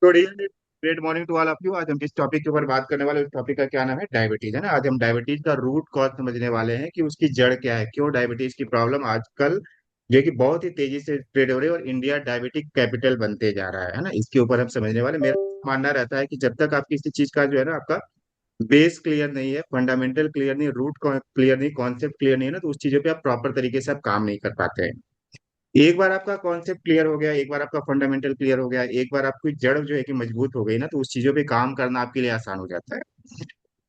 Good evening, great morning to all of you. आज हम जिस टॉपिक के ऊपर बात करने वाले हैं, उस टॉपिक का क्या नाम है? डायबिटीज, है ना। आज हम डायबिटीज का रूट कॉज समझने वाले हैं कि उसकी जड़ क्या है, क्यों डायबिटीज की प्रॉब्लम आजकल जो है कि बहुत ही तेजी से स्प्रेड हो रही है और इंडिया डायबिटिक कैपिटल बनते जा रहा है ना। इसके ऊपर हम समझने वाले। मेरा मानना रहता है कि जब तक आप किसी चीज का जो है ना, आपका बेस क्लियर नहीं है, फंडामेंटल क्लियर नहीं, रूट क्लियर नहीं, कॉन्सेप्ट क्लियर नहीं है ना, तो उस चीजों पे आप प्रॉपर तरीके से आप काम नहीं कर पाते हैं। एक बार आपका कॉन्सेप्ट क्लियर हो गया, एक बार आपका फंडामेंटल क्लियर हो गया, एक बार आपकी जड़ जो है कि मजबूत हो गई ना, तो उस चीजों पे काम करना आपके लिए आसान हो जाता है।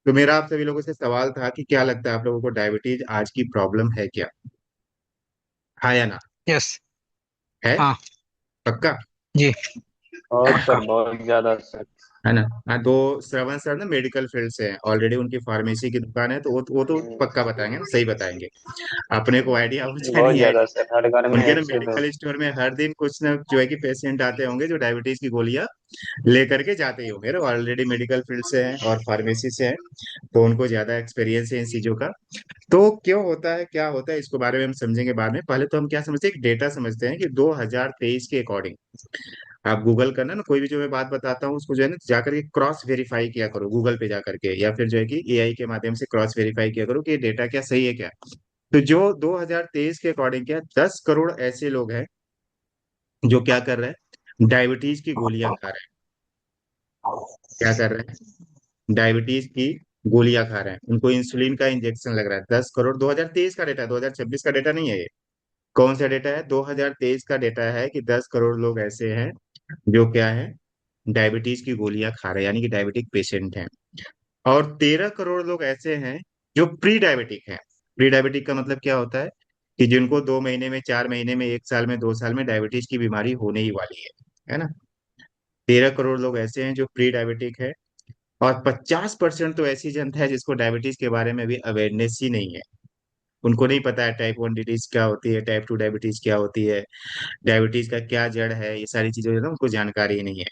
तो मेरा आप सभी लोगों से सवाल था कि क्या लगता है आप लोगों को, डायबिटीज आज की प्रॉब्लम है क्या? हाँ या ना? यस। है? हाँ। पक्का? जी। बहुत पक्का, सर, बहुत ज्यादा सर। है ना। हाँ, तो श्रवण सर ना मेडिकल फील्ड से हैं, ऑलरेडी उनकी फार्मेसी की दुकान है, तो वो तो पक्का बताएंगे ना, सही बताएंगे। अपने को आइडिया हो चाहे बहुत नहीं ज्यादा आइडिया, सर, हर घर में उनके ना एक से दो। मेडिकल स्टोर में हर दिन कुछ ना जो है कि पेशेंट आते होंगे जो डायबिटीज की गोलियां लेकर के जाते ही होंगे ना, ऑलरेडी मेडिकल फील्ड से हैं और फार्मेसी से हैं, तो उनको ज्यादा एक्सपीरियंस है इन चीजों का। तो क्यों होता है, क्या होता है, इसके बारे में हम समझेंगे बाद में। पहले तो हम क्या समझते हैं, एक डेटा समझते हैं कि 2023 के अकॉर्डिंग आप गूगल करना ना, कोई भी जो मैं बात बताता हूँ उसको जो है ना जाकर के क्रॉस वेरीफाई किया करो गूगल पे जाकर के, या फिर जो है कि एआई के माध्यम से क्रॉस वेरीफाई किया करो कि ये डेटा क्या सही है क्या। तो जो 2023 के अकॉर्डिंग क्या 10 करोड़ ऐसे लोग हैं जो क्या कर रहे हैं, डायबिटीज की गोलियां खा रहे हैं। क्या कर रहे हैं? डायबिटीज की गोलियां खा रहे हैं, उनको इंसुलिन का इंजेक्शन लग रहा है। 10 करोड़, 2023 का डेटा है, 2026 का डेटा नहीं है ये। कौन सा डेटा है? 2023 का डेटा है कि 10 करोड़ लोग ऐसे हैं जो क्या है, डायबिटीज की गोलियां खा रहे हैं, यानी कि डायबिटिक पेशेंट हैं। और 13 करोड़ लोग ऐसे हैं जो प्री डायबिटिक हैं। प्री डायबिटिक का मतलब क्या होता है कि जिनको 2 महीने में, 4 महीने में, 1 साल में, 2 साल में डायबिटीज की बीमारी होने ही वाली है ना। 13 करोड़ लोग ऐसे हैं जो प्री डायबिटिक है। और 50% तो ऐसी जनता है जिसको डायबिटीज के बारे में भी अवेयरनेस ही नहीं है। उनको नहीं पता है टाइप 1 डायबिटीज क्या होती है, टाइप 2 डायबिटीज क्या होती है, डायबिटीज का क्या जड़ है, ये सारी चीजें जो है ना उनको जानकारी ही नहीं है।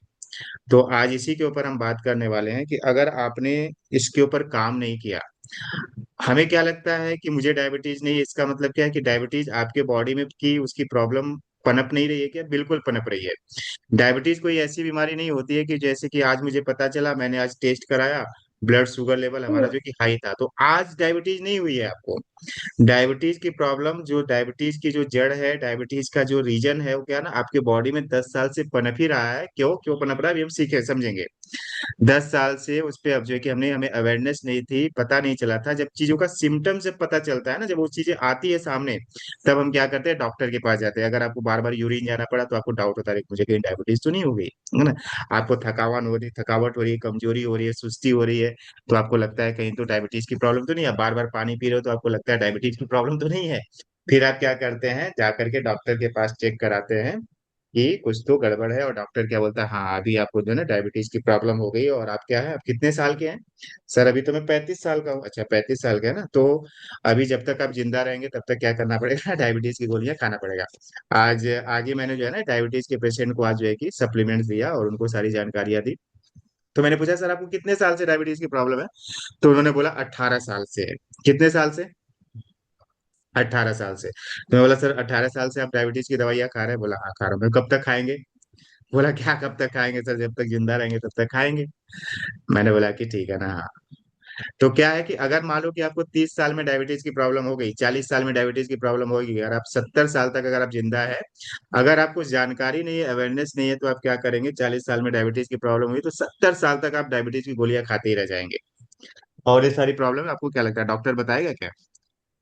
तो आज इसी के ऊपर हम बात करने वाले हैं कि अगर आपने इसके ऊपर काम नहीं किया, हमें क्या लगता है कि मुझे डायबिटीज नहीं है, इसका मतलब क्या है कि डायबिटीज आपके बॉडी में की उसकी प्रॉब्लम पनप नहीं रही है क्या? बिल्कुल पनप रही है। डायबिटीज कोई ऐसी बीमारी नहीं होती है कि जैसे कि आज मुझे पता चला, मैंने आज टेस्ट कराया, ब्लड शुगर लेवल हमारा जो कि हाई था, तो आज डायबिटीज नहीं हुई है आपको। डायबिटीज की प्रॉब्लम, जो डायबिटीज की जो जड़ है, डायबिटीज का जो रीजन है, वो क्या ना आपके बॉडी में 10 साल से पनप ही रहा है। क्यों क्यों पनप रहा है, अभी हम सीखे समझेंगे। 10 साल से उस पे अब जो है कि हमें अवेयरनेस नहीं थी, पता नहीं चला था। जब चीजों का सिम्टम से पता चलता है ना, जब वो चीजें आती है सामने, तब हम क्या करते हैं, डॉक्टर के पास जाते हैं। अगर आपको बार बार यूरिन जाना पड़ा तो आपको डाउट होता है कि मुझे कहीं डायबिटीज तो नहीं हो गई, है ना। आपको थकावट हो रही है, कमजोरी हो रही है, सुस्ती हो रही है, तो आपको लगता है कहीं तो डायबिटीज की प्रॉब्लम तो नहीं है। बार बार पानी पी रहे हो तो आपको लगता है डायबिटीज की प्रॉब्लम तो नहीं है। फिर आप क्या करते हैं, जाकर के डॉक्टर के पास चेक कराते हैं कि कुछ तो गड़बड़ है, और डॉक्टर क्या बोलता है, हाँ अभी आपको जो है ना डायबिटीज की प्रॉब्लम हो गई। और आप क्या है, आप कितने साल के हैं? सर अभी तो मैं 35 साल का हूँ। अच्छा 35 साल का है ना, तो अभी जब तक आप जिंदा रहेंगे तब तक क्या करना पड़ेगा, डायबिटीज की गोलियां खाना पड़ेगा। आज आगे मैंने जो है ना डायबिटीज के पेशेंट को आज जो है कि सप्लीमेंट्स दिया और उनको सारी जानकारियां दी। तो मैंने पूछा सर आपको कितने साल से डायबिटीज की प्रॉब्लम है? तो उन्होंने बोला 18 साल से है। कितने साल से? 18 साल से। तो मैं बोला सर 18 साल से आप डायबिटीज की दवाइयाँ खा रहे हैं? बोला हाँ खा रहा हूँ। मैं कब तक खाएंगे? बोला क्या कब तक खाएंगे सर, जब तक जिंदा रहेंगे तब तक खाएंगे। मैंने बोला कि ठीक है ना, हाँ। तो क्या है कि अगर मान लो कि आपको 30 साल में डायबिटीज की प्रॉब्लम हो गई, 40 साल में डायबिटीज की प्रॉब्लम होगी, अगर आप 70 साल तक अगर आप जिंदा है, अगर आपको जानकारी नहीं है, अवेयरनेस नहीं है, तो आप क्या करेंगे, 40 साल में डायबिटीज की प्रॉब्लम हुई तो 70 साल तक आप डायबिटीज की गोलियां खाते ही रह जाएंगे। और ये सारी प्रॉब्लम आपको क्या लगता है, डॉक्टर बताएगा क्या?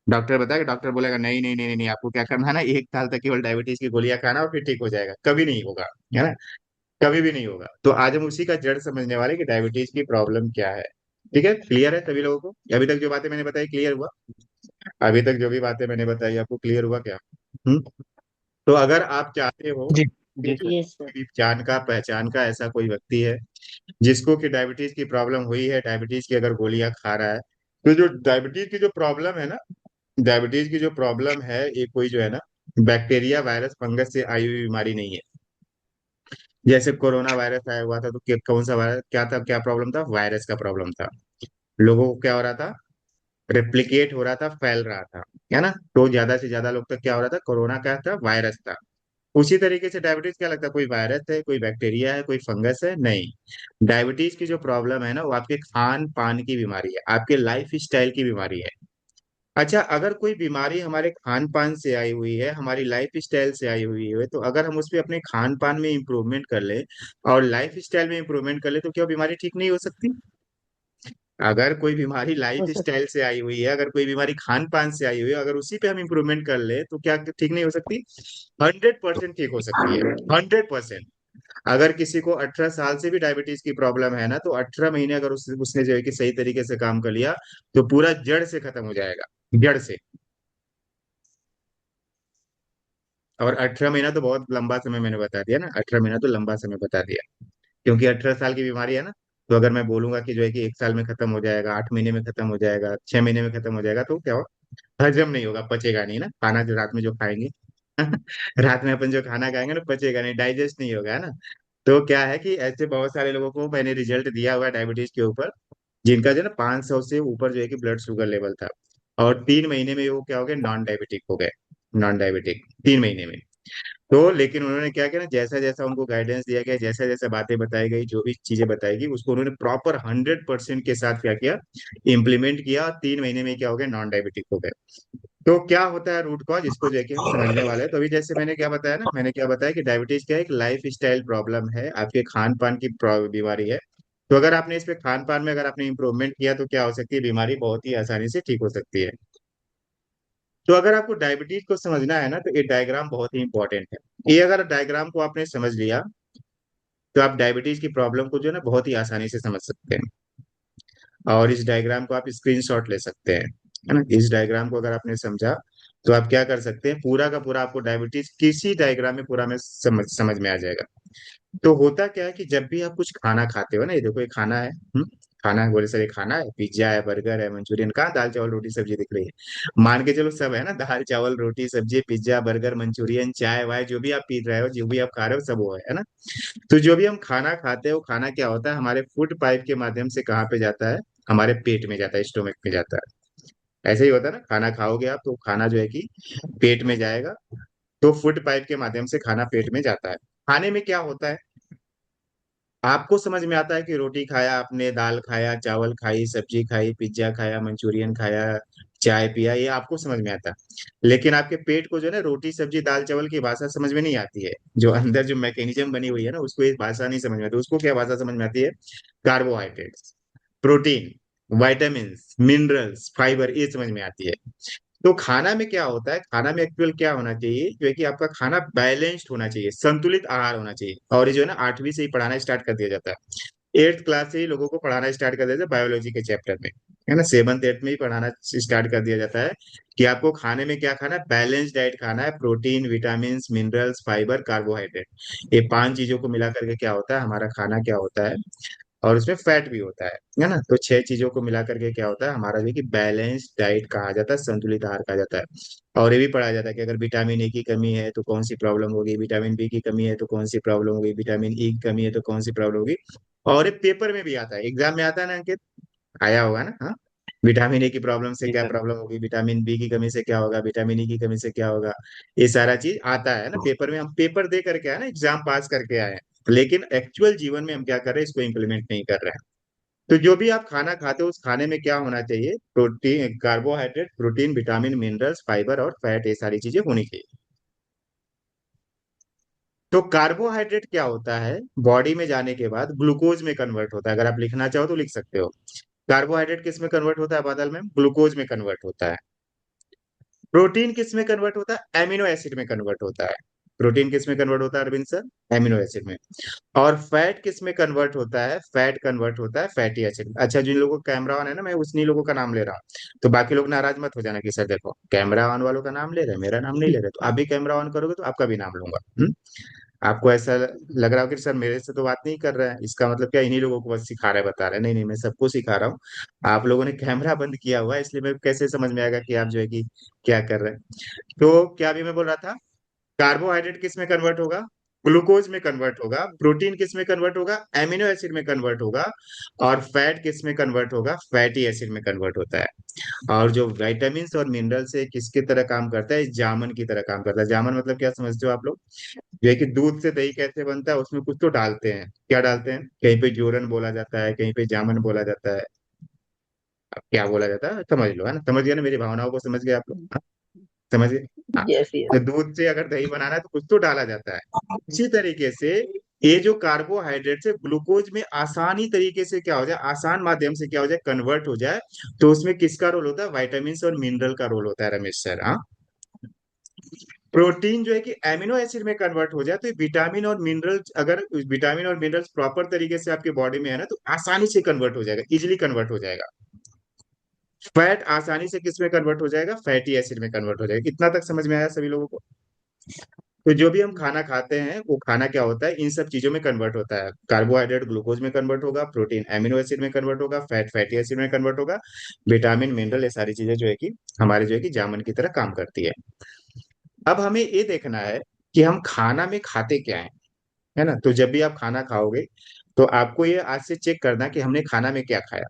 डॉक्टर बताएगा? डॉक्टर बोलेगा नहीं नहीं नहीं नहीं नहीं, आपको क्या करना है ना, 1 साल तक केवल डायबिटीज की गोलियां खाना और फिर ठीक हो जाएगा। कभी नहीं होगा, है ना। कभी भी नहीं होगा। तो आज हम उसी का जड़ समझने वाले कि डायबिटीज की प्रॉब्लम क्या है। ठीक है, क्लियर है सभी लोगों को? अभी तक जो बातें मैंने बताई क्लियर हुआ? अभी तक जो भी बातें मैंने बताई आपको क्लियर हुआ क्या? तो अगर आप चाहते हो जी। कि जी सर। मेरी जान का पहचान का ऐसा कोई व्यक्ति है जिसको कि डायबिटीज की प्रॉब्लम हुई है, डायबिटीज की अगर गोलियां खा रहा है, तो जो डायबिटीज की जो प्रॉब्लम है ना, डायबिटीज की जो प्रॉब्लम है, ये कोई जो है ना बैक्टीरिया, वायरस, फंगस से आई हुई बीमारी नहीं है। जैसे कोरोना वायरस आया हुआ था तो कौन सा वायरस क्या था, क्या प्रॉब्लम था? वायरस का प्रॉब्लम था। लोगों को क्या हो रहा था, रेप्लिकेट हो रहा था, फैल रहा था, है ना। तो ज्यादा से ज्यादा लोग तक क्या हो रहा था, कोरोना क्या था, वायरस था। उसी तरीके से डायबिटीज क्या लगता है, कोई वायरस है, कोई बैक्टीरिया है, कोई फंगस है? नहीं, डायबिटीज की जो प्रॉब्लम है ना, वो आपके खान पान की बीमारी है, आपके लाइफ स्टाइल की बीमारी है। अच्छा, अगर कोई बीमारी हमारे खान पान से आई हुई है, हमारी लाइफ स्टाइल से आई हुई है, तो अगर हम उस पे अपने खान पान में इम्प्रूवमेंट कर ले और लाइफ स्टाइल में इम्प्रूवमेंट कर ले, तो क्या वो बीमारी ठीक नहीं हो सकती? अगर कोई बीमारी लाइफ हो सकता स्टाइल से आई हुई है, अगर कोई बीमारी खान पान से आई हुई है, अगर उसी पे हम इम्प्रूवमेंट कर ले, तो क्या ठीक नहीं हो सकती? 100% ठीक हो सकती है, 100%। अगर किसी को 18 साल से भी डायबिटीज की प्रॉब्लम है ना, तो 18 महीने अगर उसने जो है कि सही तरीके से काम कर लिया, तो पूरा जड़ से खत्म हो जाएगा, जड़ से। और 18 महीना तो बहुत लंबा समय मैंने बता दिया ना, 18 महीना तो लंबा समय बता दिया। क्योंकि 18 साल की बीमारी है ना, तो अगर मैं बोलूंगा कि जो है कि 1 साल में खत्म हो जाएगा, 8 महीने में खत्म हो जाएगा, 6 महीने में खत्म हो जाएगा, तो क्या होगा? हजम नहीं होगा, पचेगा नहीं ना खाना, जो रात में जो खाएंगे। रात में अपन जो खाना खाएंगे ना, पचेगा नहीं, डाइजेस्ट नहीं होगा, है ना। तो क्या है कि ऐसे बहुत सारे लोगों को मैंने रिजल्ट दिया हुआ है डायबिटीज के ऊपर, जिनका जो है ना 500 से ऊपर जो है कि ब्लड शुगर लेवल था, और 3 महीने में वो क्या हो गए, नॉन डायबिटिक हो गए। नॉन डायबिटिक 3 महीने में। तो लेकिन उन्होंने क्या किया ना, जैसा जैसा उनको गाइडेंस दिया गया, जैसा जैसा बातें बताई गई, जो भी चीजें बताई गई, उसको उन्होंने प्रॉपर 100% के साथ क्या किया, इम्प्लीमेंट किया, और 3 महीने में क्या हो गया, नॉन डायबिटिक हो गए। तो क्या होता है रूट कॉज, इसको जो है कि हम समझने वाले हैं। तो अभी जैसे मैंने क्या बताया ना, मैंने क्या बताया कि डायबिटीज क्या है, एक लाइफ स्टाइल प्रॉब्लम है, आपके खान पान की बीमारी है। तो अगर आपने इस पे खान पान में अगर आपने इंप्रूवमेंट किया, तो क्या हो सकती है, बीमारी बहुत ही आसानी से ठीक हो सकती है। तो अगर आपको डायबिटीज को समझना है ना, तो ये डायग्राम बहुत ही इंपॉर्टेंट है। ये अगर डायग्राम को आपने समझ लिया, तो आप डायबिटीज की प्रॉब्लम को जो है ना बहुत ही आसानी से समझ सकते हैं। और इस डायग्राम को आप स्क्रीनशॉट ले सकते हैं, है ना। इस डायग्राम को अगर आपने समझा, तो आप क्या कर सकते हैं, पूरा का पूरा आपको डायबिटीज किसी डायग्राम में पूरा में समझ में आ जाएगा। तो होता क्या है कि जब भी आप कुछ खाना खाते हो ना, ये देखो ये खाना है, खाना है, बोले सर ये खाना है, पिज्जा है, बर्गर है, मंचूरियन, कहाँ दाल चावल रोटी सब्जी दिख रही है? मान के चलो सब है ना, दाल चावल रोटी सब्जी, पिज्जा बर्गर मंचूरियन, चाय वाय, जो भी आप पी रहे हो, जो भी आप खा रहे हो, सब वो है ना। तो जो भी हम खाना खाते हैं, वो खाना क्या होता है, हमारे फूड पाइप के माध्यम से कहाँ पे जाता है, हमारे पेट में जाता है, स्टोमक में जाता है। ऐसे ही होता है ना, खाना खाओगे आप, तो खाना जो है कि पेट में जाएगा। तो फूड पाइप के माध्यम से खाना पेट में जाता है। खाने में क्या होता है, आपको समझ में आता है कि रोटी खाया आपने, दाल खाया, चावल खाई, सब्जी खाई, पिज्जा खाया, मंचूरियन खाया, चाय पिया, ये आपको समझ में आता है। लेकिन आपके पेट को जो है ना, रोटी सब्जी दाल चावल की भाषा समझ में नहीं आती है। जो अंदर जो मैकेनिज्म बनी हुई है ना, उसको ये भाषा नहीं समझ में आती। उसको क्या भाषा समझ में आती है? Carbohydrates, protein, vitamins, minerals, fibre, ये समझ में आती है। तो खाना में क्या होता है, खाना में एक्चुअल क्या होना चाहिए, जो है कि आपका खाना बैलेंस्ड होना चाहिए, संतुलित आहार होना चाहिए। और ये जो है ना 8वीं से ही पढ़ाना स्टार्ट कर दिया जाता है, 8th क्लास से ही लोगों को पढ़ाना स्टार्ट कर दिया जाता है बायोलॉजी के चैप्टर में, है ना। 7th 8th में ही पढ़ाना स्टार्ट कर दिया जाता है कि आपको खाने में क्या खाना है, बैलेंस डाइट खाना है, protein, vitamin, minerals, fibre, carbohydrate, ये 5 चीजों को मिला करके क्या होता है, हमारा खाना क्या होता है। और उसमें फैट भी होता है ना। तो 6 चीजों को मिला करके क्या होता है, हमारा जो कि बैलेंस डाइट कहा जाता है, संतुलित आहार कहा जाता है। और ये भी पढ़ा जाता है कि अगर विटामिन ए की कमी है तो कौन सी प्रॉब्लम होगी, विटामिन बी की कमी है तो कौन सी प्रॉब्लम होगी, विटामिन ई की कमी है तो कौन सी प्रॉब्लम होगी। और ये पेपर में भी आता है, एग्जाम में आता है ना अंकित, आया होगा ना, हाँ। विटामिन ए की प्रॉब्लम से जी क्या सर। प्रॉब्लम होगी, विटामिन बी की कमी से क्या होगा, विटामिन ई की कमी से क्या होगा। ये सारा चीज आता है ना पेपर में, हम पेपर दे करके आए ना, एग्जाम पास करके आए हैं। लेकिन एक्चुअल जीवन में हम क्या कर रहे हैं, इसको इम्प्लीमेंट नहीं कर रहे हैं। तो जो भी आप खाना खाते हो, उस खाने में क्या होना चाहिए, protein, carbohydrate, protein, vitamin, minerals, fibre और फैट, ये सारी चीजें होनी चाहिए। तो कार्बोहाइड्रेट क्या होता है, बॉडी में जाने के बाद ग्लूकोज में कन्वर्ट होता है। अगर आप लिखना चाहो तो लिख सकते हो। कार्बोहाइड्रेट किस में कन्वर्ट होता है बादल में, ग्लूकोज में कन्वर्ट होता है। प्रोटीन किस में कन्वर्ट होता है, एमिनो एसिड में कन्वर्ट होता है। प्रोटीन किस में कन्वर्ट होता है अरविंद सर, एमिनो एसिड में। और फैट किस में कन्वर्ट होता है, फैट कन्वर्ट होता है फैटी एसिड। अच्छा, जिन लोगों का कैमरा ऑन है ना, मैं उन्हीं लोगों का नाम ले रहा हूँ, तो बाकी लोग नाराज मत हो जाना कि सर देखो कैमरा ऑन वालों का नाम ले रहे हैं, मेरा नाम नहीं ले रहे। तो आप भी कैमरा ऑन करोगे तो आपका भी नाम लूंगा। आपको ऐसा लग रहा हो कि सर मेरे से तो बात नहीं कर रहा है, इसका मतलब क्या इन्हीं लोगों को बस सिखा रहा है, बता रहा है? नहीं नहीं, मैं सबको सिखा रहा हूँ। आप लोगों ने कैमरा बंद किया हुआ है, इसलिए मैं कैसे समझ में आएगा कि आप जो है कि क्या कर रहे हैं। तो क्या भी मैं बोल रहा था, कार्बोहाइड्रेट किस में कन्वर्ट होगा, ग्लूकोज में कन्वर्ट होगा, प्रोटीन किस में कन्वर्ट होगा, एमिनो एसिड में कन्वर्ट होगा, और फैट किस में कन्वर्ट होगा, फैटी एसिड में कन्वर्ट होता है। और जो विटामिन और मिनरल्स है किसकी तरह काम करता है, जामन की तरह काम करता है। जामन मतलब क्या समझते हो आप लोग, जो है कि दूध से दही कैसे बनता है, उसमें कुछ तो डालते हैं, क्या डालते हैं, कहीं पे जोरन बोला जाता है, कहीं पे जामन बोला जाता है। अब क्या बोला जाता है समझ लो, है ना, समझ गए ना, मेरी भावनाओं को समझ गए आप लोग, हाँ? समझ गए। हाँ। Yes yes. तो दूध से अगर दही बनाना है तो कुछ तो डाला जाता है। इसी तरीके से ये जो कार्बोहाइड्रेट है ग्लूकोज में आसानी तरीके से क्या हो जाए, आसान माध्यम से क्या हो जाए, कन्वर्ट हो जाए। तो उसमें किसका रोल होता है, विटामिन और मिनरल का रोल होता है, रमेश सर। हाँ। प्रोटीन जो है कि एमिनो एसिड में कन्वर्ट हो जाए तो विटामिन और मिनरल्स, अगर विटामिन और मिनरल्स प्रॉपर तरीके से आपके बॉडी में है ना, तो आसानी से कन्वर्ट हो जाएगा, इजिली कन्वर्ट हो जाएगा। फैट आसानी से किस में कन्वर्ट हो जाएगा, फैटी एसिड में कन्वर्ट हो जाएगा। इतना तक समझ में आया सभी लोगों को। तो जो भी हम खाना खाते हैं वो खाना क्या होता है, इन सब चीजों में कन्वर्ट होता है। कार्बोहाइड्रेट ग्लूकोज में कन्वर्ट होगा, प्रोटीन एमिनो एसिड में कन्वर्ट होगा, फैट फैटी एसिड में कन्वर्ट होगा, विटामिन मिनरल, ये सारी चीजें जो है कि हमारे जो है कि जामुन की तरह काम करती है। अब हमें ये देखना है कि हम खाना में खाते क्या है ना। तो जब भी आप खाना खाओगे तो आपको ये आज से चेक करना कि हमने खाना में क्या खाया।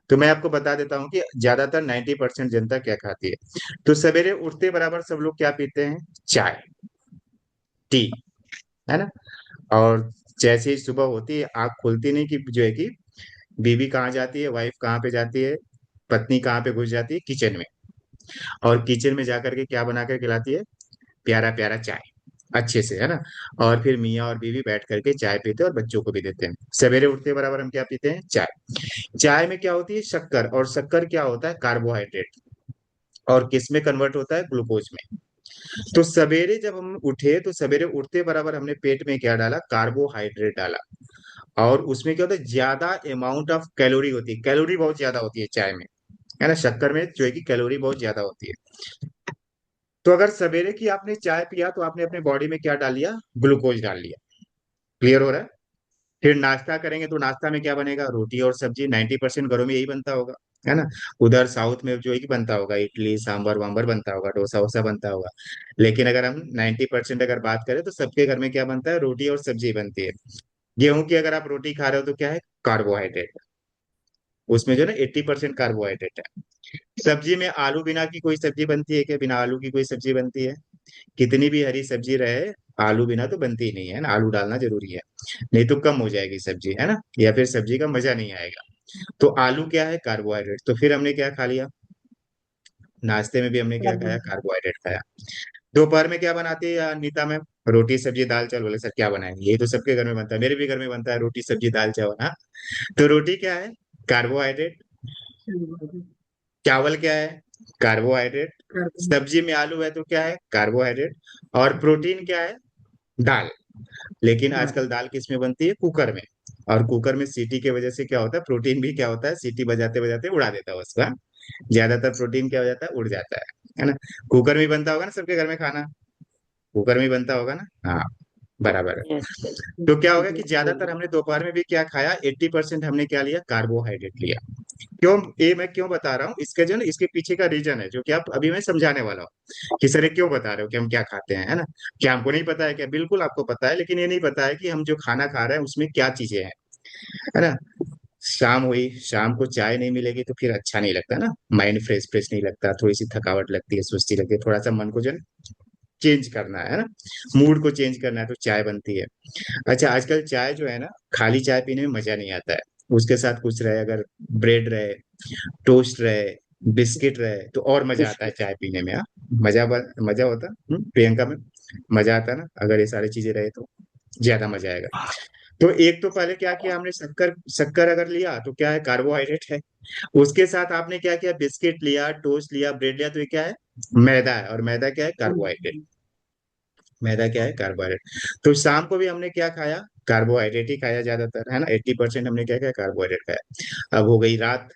तो मैं आपको बता देता हूँ कि ज्यादातर 90% जनता क्या खाती है। तो सवेरे उठते बराबर सब लोग क्या पीते हैं, चाय, टी, है ना। और जैसे ही सुबह होती है आँख खुलती नहीं कि जो है कि बीवी कहाँ जाती है, वाइफ कहाँ पे जाती है, पत्नी कहाँ पे घुस जाती है, किचन में। और किचन में जाकर के क्या बना कर खिलाती है, प्यारा प्यारा चाय, अच्छे से, है ना। और फिर मियाँ और बीवी बैठ करके चाय पीते हैं और बच्चों को भी देते हैं। सवेरे उठते बराबर हम क्या पीते हैं, चाय। चाय में क्या होती है, शक्कर, और शक्कर क्या होता है, कार्बोहाइड्रेट। और किस में कन्वर्ट होता है, ग्लूकोज में। तो सवेरे जब हम उठे तो सवेरे उठते बराबर हमने पेट में क्या डाला, कार्बोहाइड्रेट डाला। और उसमें क्या होता है, ज्यादा अमाउंट ऑफ कैलोरी होती है, कैलोरी बहुत ज्यादा होती है चाय में, है ना। शक्कर में जो है कि कैलोरी बहुत ज्यादा होती है। तो अगर सवेरे की आपने चाय पिया तो आपने अपने बॉडी में क्या डाल लिया, ग्लूकोज डाल लिया। क्लियर हो रहा है। फिर नाश्ता करेंगे तो नाश्ता में क्या बनेगा, रोटी और सब्जी, 90% घरों में यही बनता होगा, है ना। उधर साउथ में जो है कि बनता होगा इडली सांभर वाम्बर बनता होगा, डोसा वोसा बनता होगा। लेकिन अगर हम 90% अगर बात करें तो सबके घर में क्या बनता है, रोटी और सब्जी बनती है। गेहूं की अगर आप रोटी खा रहे हो तो क्या है, कार्बोहाइड्रेट। उसमें जो है ना 80% कार्बोहाइड्रेट है। सब्जी में आलू बिना की कोई सब्जी बनती है क्या, बिना आलू की कोई सब्जी बनती है, कितनी भी हरी सब्जी रहे, आलू बिना तो बनती ही नहीं है ना, आलू डालना जरूरी है। नहीं तो कम हो जाएगी सब्जी, है ना, या फिर सब्जी का मजा नहीं आएगा। तो आलू क्या है, कार्बोहाइड्रेट। तो फिर हमने क्या खा लिया, नाश्ते में भी हमने क्या खाया, कार्बोहाइड्रेट खाया। दोपहर में क्या बनाती है नीता मैम, रोटी सब्जी दाल चावल। बोले सर क्या बनाएंगे, ये तो सबके घर में बनता है, मेरे भी घर में बनता है रोटी सब्जी दाल चावल। हाँ। तो रोटी क्या है, कार्बोहाइड्रेट। चावल क्या है, कार्बोहाइड्रेट। सब्जी में आलू है तो क्या है, कार्बोहाइड्रेट। और प्रोटीन क्या है, दाल। लेकिन आजकल दाल किस में बनती है, कुकर में। और कुकर में सीटी की वजह से क्या होता है, प्रोटीन भी क्या होता है, सीटी बजाते बजाते उड़ा देता है उसका। ज्यादातर प्रोटीन क्या हो जाता है, उड़ जाता है ना। कुकर में बनता होगा ना सबके घर में खाना, कुकर में ही बनता होगा ना, हाँ, बराबर है। Yes yes. तो क्या होगा कि ज्यादातर हमने दोपहर में भी क्या खाया, 80% हमने क्या लिया, कार्बोहाइड्रेट लिया। क्यों, ये मैं क्यों बता रहा हूँ, इसके जो ना इसके पीछे का रीजन है जो कि आप अभी मैं समझाने वाला हूँ कि सर ये क्यों बता रहे हो कि हम क्या खाते हैं, है ना। क्या हमको नहीं पता है क्या, बिल्कुल आपको पता है, लेकिन ये नहीं पता है कि हम जो खाना खा रहे हैं उसमें क्या चीजें हैं, है ना। शाम हुई, शाम को चाय नहीं मिलेगी तो फिर अच्छा नहीं लगता ना, माइंड फ्रेश फ्रेश नहीं लगता, थोड़ी सी थकावट लगती है, सुस्ती लगती है, थोड़ा सा मन को जो चेंज करना है ना, मूड को चेंज करना है तो चाय बनती है। अच्छा, आजकल चाय जो है ना, खाली चाय पीने में मजा नहीं आता है। उसके साथ कुछ रहे, अगर ब्रेड रहे, टोस्ट रहे, बिस्किट रहे, तो और मजा आता है बिस्किट। चाय पीने में। हाँ, मजा होता, प्रियंका में, मजा आता ना अगर ये सारी चीजें रहे तो ज्यादा मजा आएगा। तो एक तो पहले क्या किया हमने, शक्कर, शक्कर अगर लिया तो क्या है, कार्बोहाइड्रेट है। उसके साथ आपने क्या किया, बिस्किट लिया, टोस्ट लिया, ब्रेड लिया, तो ये क्या है, मैदा है। और मैदा क्या है, कार्बोहाइड्रेट। मैदा क्या है, कार्बोहाइड्रेट। तो शाम को भी हमने क्या खाया, कार्बोहाइड्रेट ही खाया ज्यादातर, है ना। 80% हमने क्या खाया, कार्बोहाइड्रेट खाया। अब हो गई रात,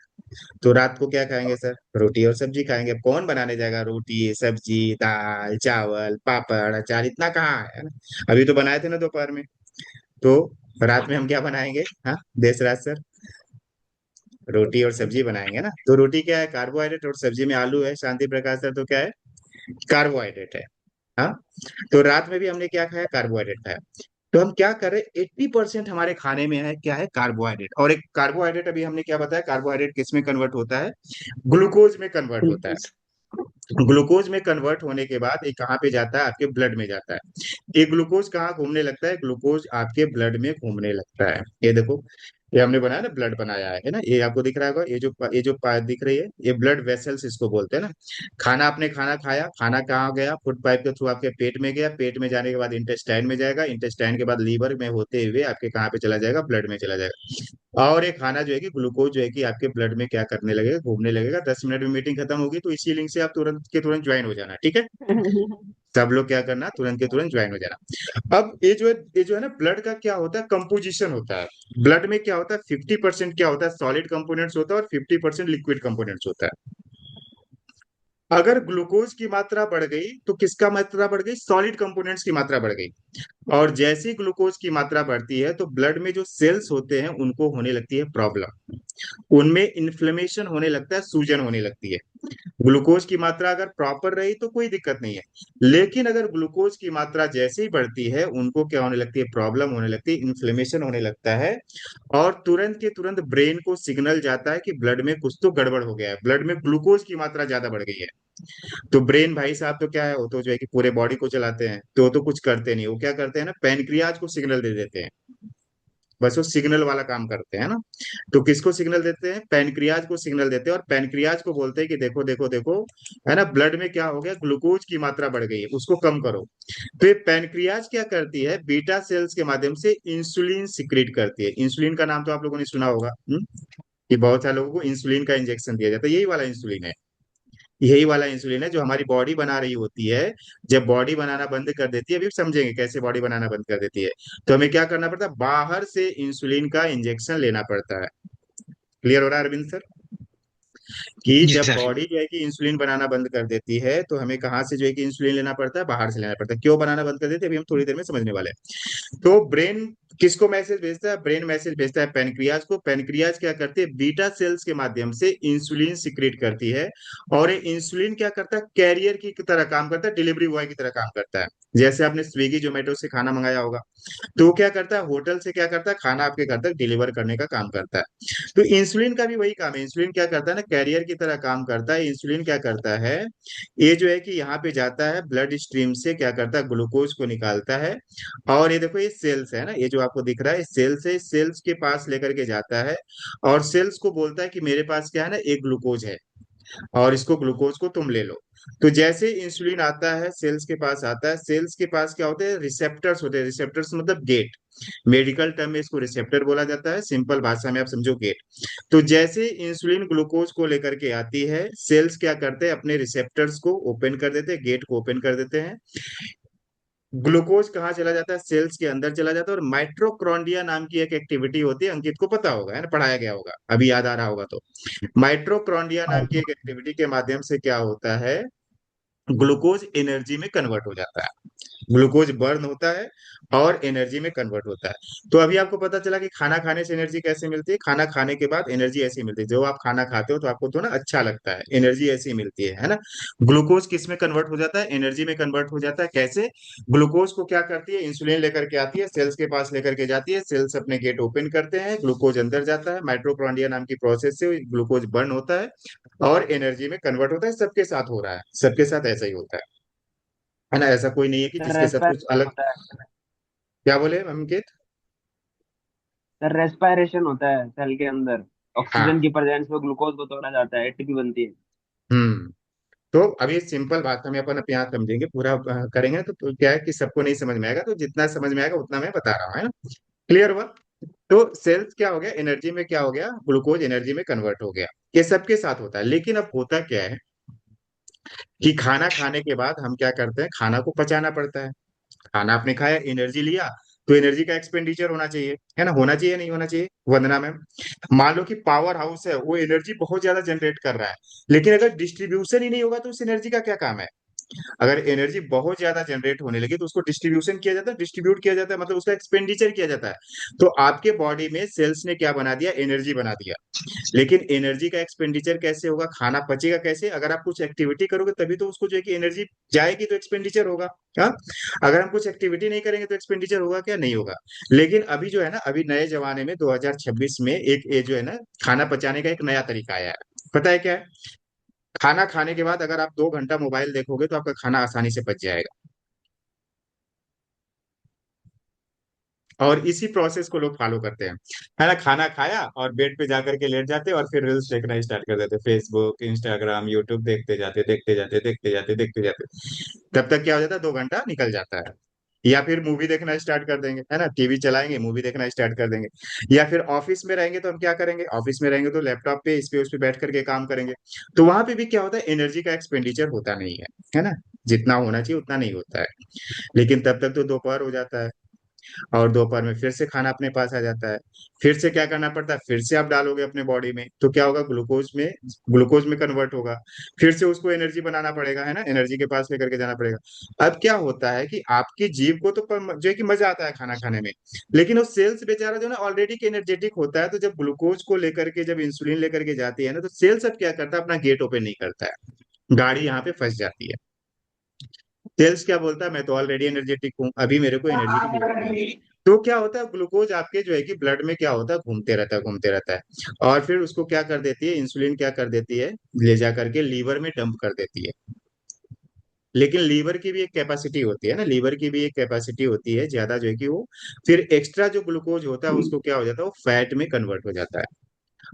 तो रात को क्या खाएंगे सर, रोटी और सब्जी खाएंगे। अब कौन बनाने जाएगा, रोटी सब्जी दाल चावल पापड़ अचार, इतना कहाँ है ना। अभी तो बनाए थे ना दोपहर में। तो रात में हम क्या बनाएंगे, हाँ, देशराज सर, रोटी और सब्जी बनाएंगे ना। तो रोटी क्या है, कार्बोहाइड्रेट, और सब्जी में आलू है, शांति प्रकाश सर, तो क्या है, कार्बोहाइड्रेट है। हाँ। तो रात में भी हमने क्या खाया, कार्बोहाइड्रेट खाया। तो हम क्या कर रहे हैं, 80% हमारे खाने में है क्या है, कार्बोहाइड्रेट। और एक कार्बोहाइड्रेट अभी हमने क्या बताया, कार्बोहाइड्रेट किस में कन्वर्ट होता है, ग्लूकोज में कन्वर्ट होता है। ग्लूकोज में कन्वर्ट होने के बाद ये कहाँ पे जाता है, आपके ब्लड में जाता है। ये ग्लूकोज कहाँ घूमने लगता है, ग्लूकोज आपके ब्लड में घूमने लगता है। ये देखो, ये हमने बनाया ना, ब्लड बनाया है ना, ये आपको दिख रहा होगा, ये जो दिख रही है, ये ब्लड वेसल्स इसको बोलते हैं ना। खाना खाया, खाना कहाँ गया, फूड पाइप के थ्रू आपके पेट में गया, पेट में जाने के बाद इंटेस्टाइन में जाएगा, इंटेस्टाइन के बाद लीवर में होते हुए आपके कहाँ पे चला जाएगा, ब्लड में चला जाएगा। और ये खाना जो है कि ग्लूकोज जो है कि आपके ब्लड में क्या करने लगेगा, घूमने लगेगा। 10 मिनट में मीटिंग खत्म होगी, तो इसी लिंक से आप तुरंत के तुरंत ज्वाइन हो जाना, ठीक है। सब लोग क्या करना, तुरंत के तुरंत ज्वाइन हो जाना। अब ये जो है ना, ब्लड का क्या होता है, कंपोजिशन होता है। ब्लड में क्या होता है, 50% क्या होता है, सॉलिड कंपोनेंट्स होता है, और 50% लिक्विड कंपोनेंट्स होता है। अगर ग्लूकोज की मात्रा बढ़ गई तो किसका मात्रा बढ़ गई, सॉलिड कंपोनेंट्स की मात्रा बढ़ गई। और जैसे ही ग्लूकोज की मात्रा बढ़ती है तो ब्लड में जो सेल्स होते हैं उनको होने लगती है प्रॉब्लम, उनमें इन्फ्लेमेशन होने लगता है, सूजन होने लगती है। ग्लूकोज की मात्रा अगर प्रॉपर रही तो कोई दिक्कत नहीं है, लेकिन अगर ग्लूकोज की मात्रा जैसे ही बढ़ती है उनको क्या होने लगती है, प्रॉब्लम होने लगती है, इन्फ्लेमेशन होने लगता है। और तुरंत के तुरंत ब्रेन को सिग्नल जाता है कि ब्लड में कुछ तो गड़बड़ हो गया है, ब्लड में ग्लूकोज की मात्रा ज्यादा बढ़ गई है। तो ब्रेन भाई साहब तो क्या है, वो तो जो है कि पूरे बॉडी को चलाते हैं, तो वो तो कुछ करते नहीं, वो क्या करते हैं ना, पैनक्रियाज को सिग्नल दे देते हैं। बस वो सिग्नल वाला काम करते हैं ना। तो किसको सिग्नल देते हैं, पैनक्रियाज को सिग्नल देते हैं, और पैनक्रियाज को बोलते हैं कि देखो देखो देखो, है ना, ब्लड में क्या हो गया, ग्लूकोज की मात्रा बढ़ गई है, उसको कम करो। तो ये पैनक्रियाज क्या करती है, बीटा सेल्स के माध्यम से इंसुलिन सिक्रीट करती है। इंसुलिन का नाम तो आप लोगों ने सुना होगा, कि बहुत सारे लोगों को इंसुलिन का इंजेक्शन दिया जाता है, यही वाला इंसुलिन है। यही वाला इंसुलिन है जो हमारी बॉडी बना रही होती है। जब बॉडी बनाना बंद कर देती है, अभी समझेंगे कैसे बॉडी बनाना बंद कर देती है, तो हमें क्या करना पड़ता है, बाहर से इंसुलिन का इंजेक्शन लेना पड़ता है। क्लियर हो रहा है अरविंद सर, कि जी जब सर। बॉडी जो है कि इंसुलिन बनाना बंद कर देती है तो हमें कहाँ से जो है कि इंसुलिन लेना पड़ता है, बाहर से लेना पड़ता है। क्यों बनाना बंद कर देती है, अभी हम थोड़ी देर में समझने वाले हैं। तो ब्रेन किसको मैसेज भेजता है, ब्रेन मैसेज भेजता है पैनक्रियाज को। पैनक्रियाज क्या करती है, बीटा सेल्स के माध्यम से इंसुलिन सिक्रेट करती है। और ये इंसुलिन क्या करता है, कैरियर की तरह काम करता है, डिलीवरी बॉय की तरह काम करता है। जैसे आपने स्विगी जोमेटो से खाना मंगाया होगा, तो वो क्या करता है, होटल से क्या करता है, खाना आपके घर तक डिलीवर करने का काम करता है। तो इंसुलिन का भी वही काम है। इंसुलिन क्या करता है ना, कैरियर की तरह काम करता है। इंसुलिन क्या करता है, ये जो है कि यहाँ पे जाता है, ब्लड स्ट्रीम से क्या करता है, ग्लूकोज को निकालता है। और ये देखो, ये सेल्स है ना, ये जो आपको दिख रहा है सेल्स है, सेल्स के पास लेकर के जाता है। और सेल्स को बोलता है कि मेरे पास क्या है ना, एक ग्लूकोज है, और इसको ग्लूकोज को तुम ले लो। तो जैसे इंसुलिन आता है, सेल्स के पास आता है, सेल्स के पास क्या होते हैं, रिसेप्टर्स होते हैं। रिसेप्टर्स मतलब गेट, मेडिकल टर्म में इसको रिसेप्टर बोला जाता है, सिंपल भाषा में आप समझो गेट। तो जैसे इंसुलिन ग्लूकोज को लेकर के आती है, सेल्स क्या करते हैं, अपने रिसेप्टर्स को ओपन कर देते हैं, गेट को ओपन कर देते हैं। ग्लूकोज कहाँ चला जाता है, सेल्स के अंदर चला जाता है। और माइट्रोक्रोंडिया नाम की एक एक्टिविटी होती है, अंकित को पता होगा, है ना, पढ़ाया गया होगा, अभी याद आ रहा होगा तो। माइट्रोक्रोंडिया नाम की एक एक्टिविटी के माध्यम से क्या होता है, ग्लूकोज एनर्जी में कन्वर्ट हो जाता है। ग्लूकोज बर्न होता है और एनर्जी में कन्वर्ट होता है। तो अभी आपको पता चला कि खाना खाने से एनर्जी कैसे मिलती है, खाना खाने के बाद एनर्जी ऐसी मिलती है। जो आप खाना खाते हो तो आपको तो ना अच्छा लगता है, एनर्जी ऐसी मिलती है ना। ग्लूकोज किस में कन्वर्ट हो जाता है, एनर्जी में कन्वर्ट हो जाता है। कैसे, ग्लूकोज को क्या करती है, इंसुलिन लेकर के आती है, सेल्स के पास लेकर के जाती है, सेल्स अपने गेट ओपन करते हैं, ग्लूकोज अंदर जाता है, माइट्रोकॉन्ड्रिया नाम की प्रोसेस से ग्लूकोज बर्न होता है और एनर्जी में कन्वर्ट होता है। सबके साथ हो रहा है, सबके साथ ऐसा ही होता है ना। ऐसा कोई नहीं है कि सर जिसके साथ कुछ रेस्पिरेशन अलग। होता है। क्या बोले अंकित। सर रेस्पिरेशन होता है सेल के अंदर, हाँ। ऑक्सीजन की प्रेजेंस में ग्लूकोज को तोड़ा जाता है, एटीपी बनती है। हम्म। तो अभी सिंपल बात हम अपन अपने यहाँ समझेंगे, पूरा करेंगे तो क्या है कि सबको नहीं समझ में आएगा, तो जितना समझ में आएगा उतना मैं बता रहा हूँ, है ना। क्लियर हुआ। तो सेल्स क्या हो गया, एनर्जी में क्या हो गया, ग्लूकोज एनर्जी में कन्वर्ट हो गया। ये सबके साथ होता है, लेकिन अब होता क्या है कि खाना खाने के बाद हम क्या करते हैं, खाना को पचाना पड़ता है। खाना आपने खाया, एनर्जी लिया, तो एनर्जी का एक्सपेंडिचर होना चाहिए, है ना, होना चाहिए नहीं होना चाहिए, वंदना मैम। मान लो कि पावर हाउस है, वो एनर्जी बहुत ज्यादा जनरेट कर रहा है, लेकिन अगर डिस्ट्रीब्यूशन ही नहीं होगा तो उस एनर्जी का क्या काम है। अगर एनर्जी बहुत ज्यादा जनरेट होने लगी तो उसको डिस्ट्रीब्यूशन किया जाता है, डिस्ट्रीब्यूट किया जाता है, मतलब उसका एक्सपेंडिचर किया जाता है। तो आपके बॉडी में सेल्स ने क्या बना दिया, एनर्जी बना दिया। लेकिन एनर्जी का एक्सपेंडिचर कैसे होगा, खाना पचेगा कैसे, अगर आप कुछ एक्टिविटी करोगे तभी तो उसको जो है कि एनर्जी जाएगी, तो एक्सपेंडिचर होगा। हाँ, अगर हम कुछ एक्टिविटी नहीं करेंगे तो एक्सपेंडिचर होगा क्या, नहीं होगा। लेकिन अभी जो है ना, अभी नए जमाने में 2026 में एक ये जो है ना, खाना पचाने का एक नया तरीका आया है। पता है क्या है? खाना खाने के बाद अगर आप 2 घंटा मोबाइल देखोगे तो आपका खाना आसानी से पच जाएगा। और इसी प्रोसेस को लोग फॉलो करते हैं, है ना। खाना खाया और बेड पे जाकर के लेट जाते और फिर रील्स देखना स्टार्ट कर देते, फेसबुक, इंस्टाग्राम, यूट्यूब देखते जाते देखते जाते देखते जाते देखते जाते। तब तक क्या हो जाता है, 2 घंटा निकल जाता है। या फिर मूवी देखना स्टार्ट कर देंगे, है ना, टीवी चलाएंगे, मूवी देखना स्टार्ट कर देंगे। या फिर ऑफिस में रहेंगे तो हम क्या करेंगे, ऑफिस में रहेंगे तो लैपटॉप पे इस पे उस पे बैठ करके काम करेंगे। तो वहां पे भी क्या होता है, एनर्जी का एक्सपेंडिचर होता नहीं है ना। जितना होना चाहिए उतना नहीं होता है। लेकिन तब तक तो दोपहर हो जाता है, और दोपहर में फिर से खाना अपने पास आ जाता है। फिर से क्या करना पड़ता है, फिर से आप डालोगे अपने बॉडी में तो क्या होगा, ग्लूकोज में कन्वर्ट होगा। फिर से उसको एनर्जी बनाना पड़ेगा, है ना, एनर्जी के पास लेकर के जाना पड़ेगा। अब क्या होता है कि आपकी जीभ को तो जो है कि मजा आता है खाना खाने में। लेकिन वो सेल्स बेचारा जो है ना ऑलरेडी एनर्जेटिक होता है, तो जब ग्लूकोज को लेकर के, जब इंसुलिन लेकर के जाती है ना, तो सेल्स अब क्या करता है, अपना गेट ओपन नहीं करता है, गाड़ी यहाँ पे फंस जाती है। सेल्स क्या बोलता है, मैं तो ऑलरेडी एनर्जेटिक हूँ, अभी मेरे को एनर्जी की जरूरत नहीं है। तो क्या होता है, ग्लूकोज आपके जो है कि ब्लड में क्या होता है, घूमते रहता है, घूमते रहता है। और फिर उसको क्या कर देती है, इंसुलिन क्या कर देती है, ले जा करके लीवर में डंप कर देती है। लेकिन लीवर की भी एक कैपेसिटी होती है ना, लीवर की भी एक कैपेसिटी होती है ज्यादा, जो है कि वो फिर एक्स्ट्रा जो ग्लूकोज होता है उसको क्या हो जाता है, वो फैट में कन्वर्ट हो जाता है।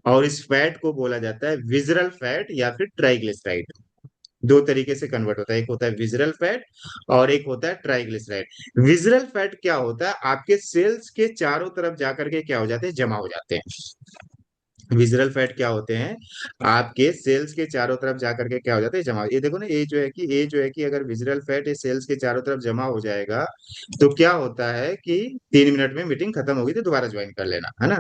और इस फैट को बोला जाता है विजरल फैट या फिर ट्राइग्लिसराइड। दो तरीके से कन्वर्ट होता है, एक होता है विजरल फैट और एक होता है ट्राइग्लिसराइड। विजरल फैट क्या होता है, आपके सेल्स के चारों तरफ जाकर के क्या हो जाते हैं, जमा हो जाते हैं। विजरल फैट क्या होते हैं, आपके सेल्स के चारों तरफ जाकर के क्या हो जाते हैं, जमा। ये देखो ना, ये जो है कि अगर विजरल फैट ये सेल्स के चारों तरफ जमा हो जाएगा तो क्या होता है कि 3 मिनट में मीटिंग खत्म होगी तो दोबारा ज्वाइन कर लेना, है ना।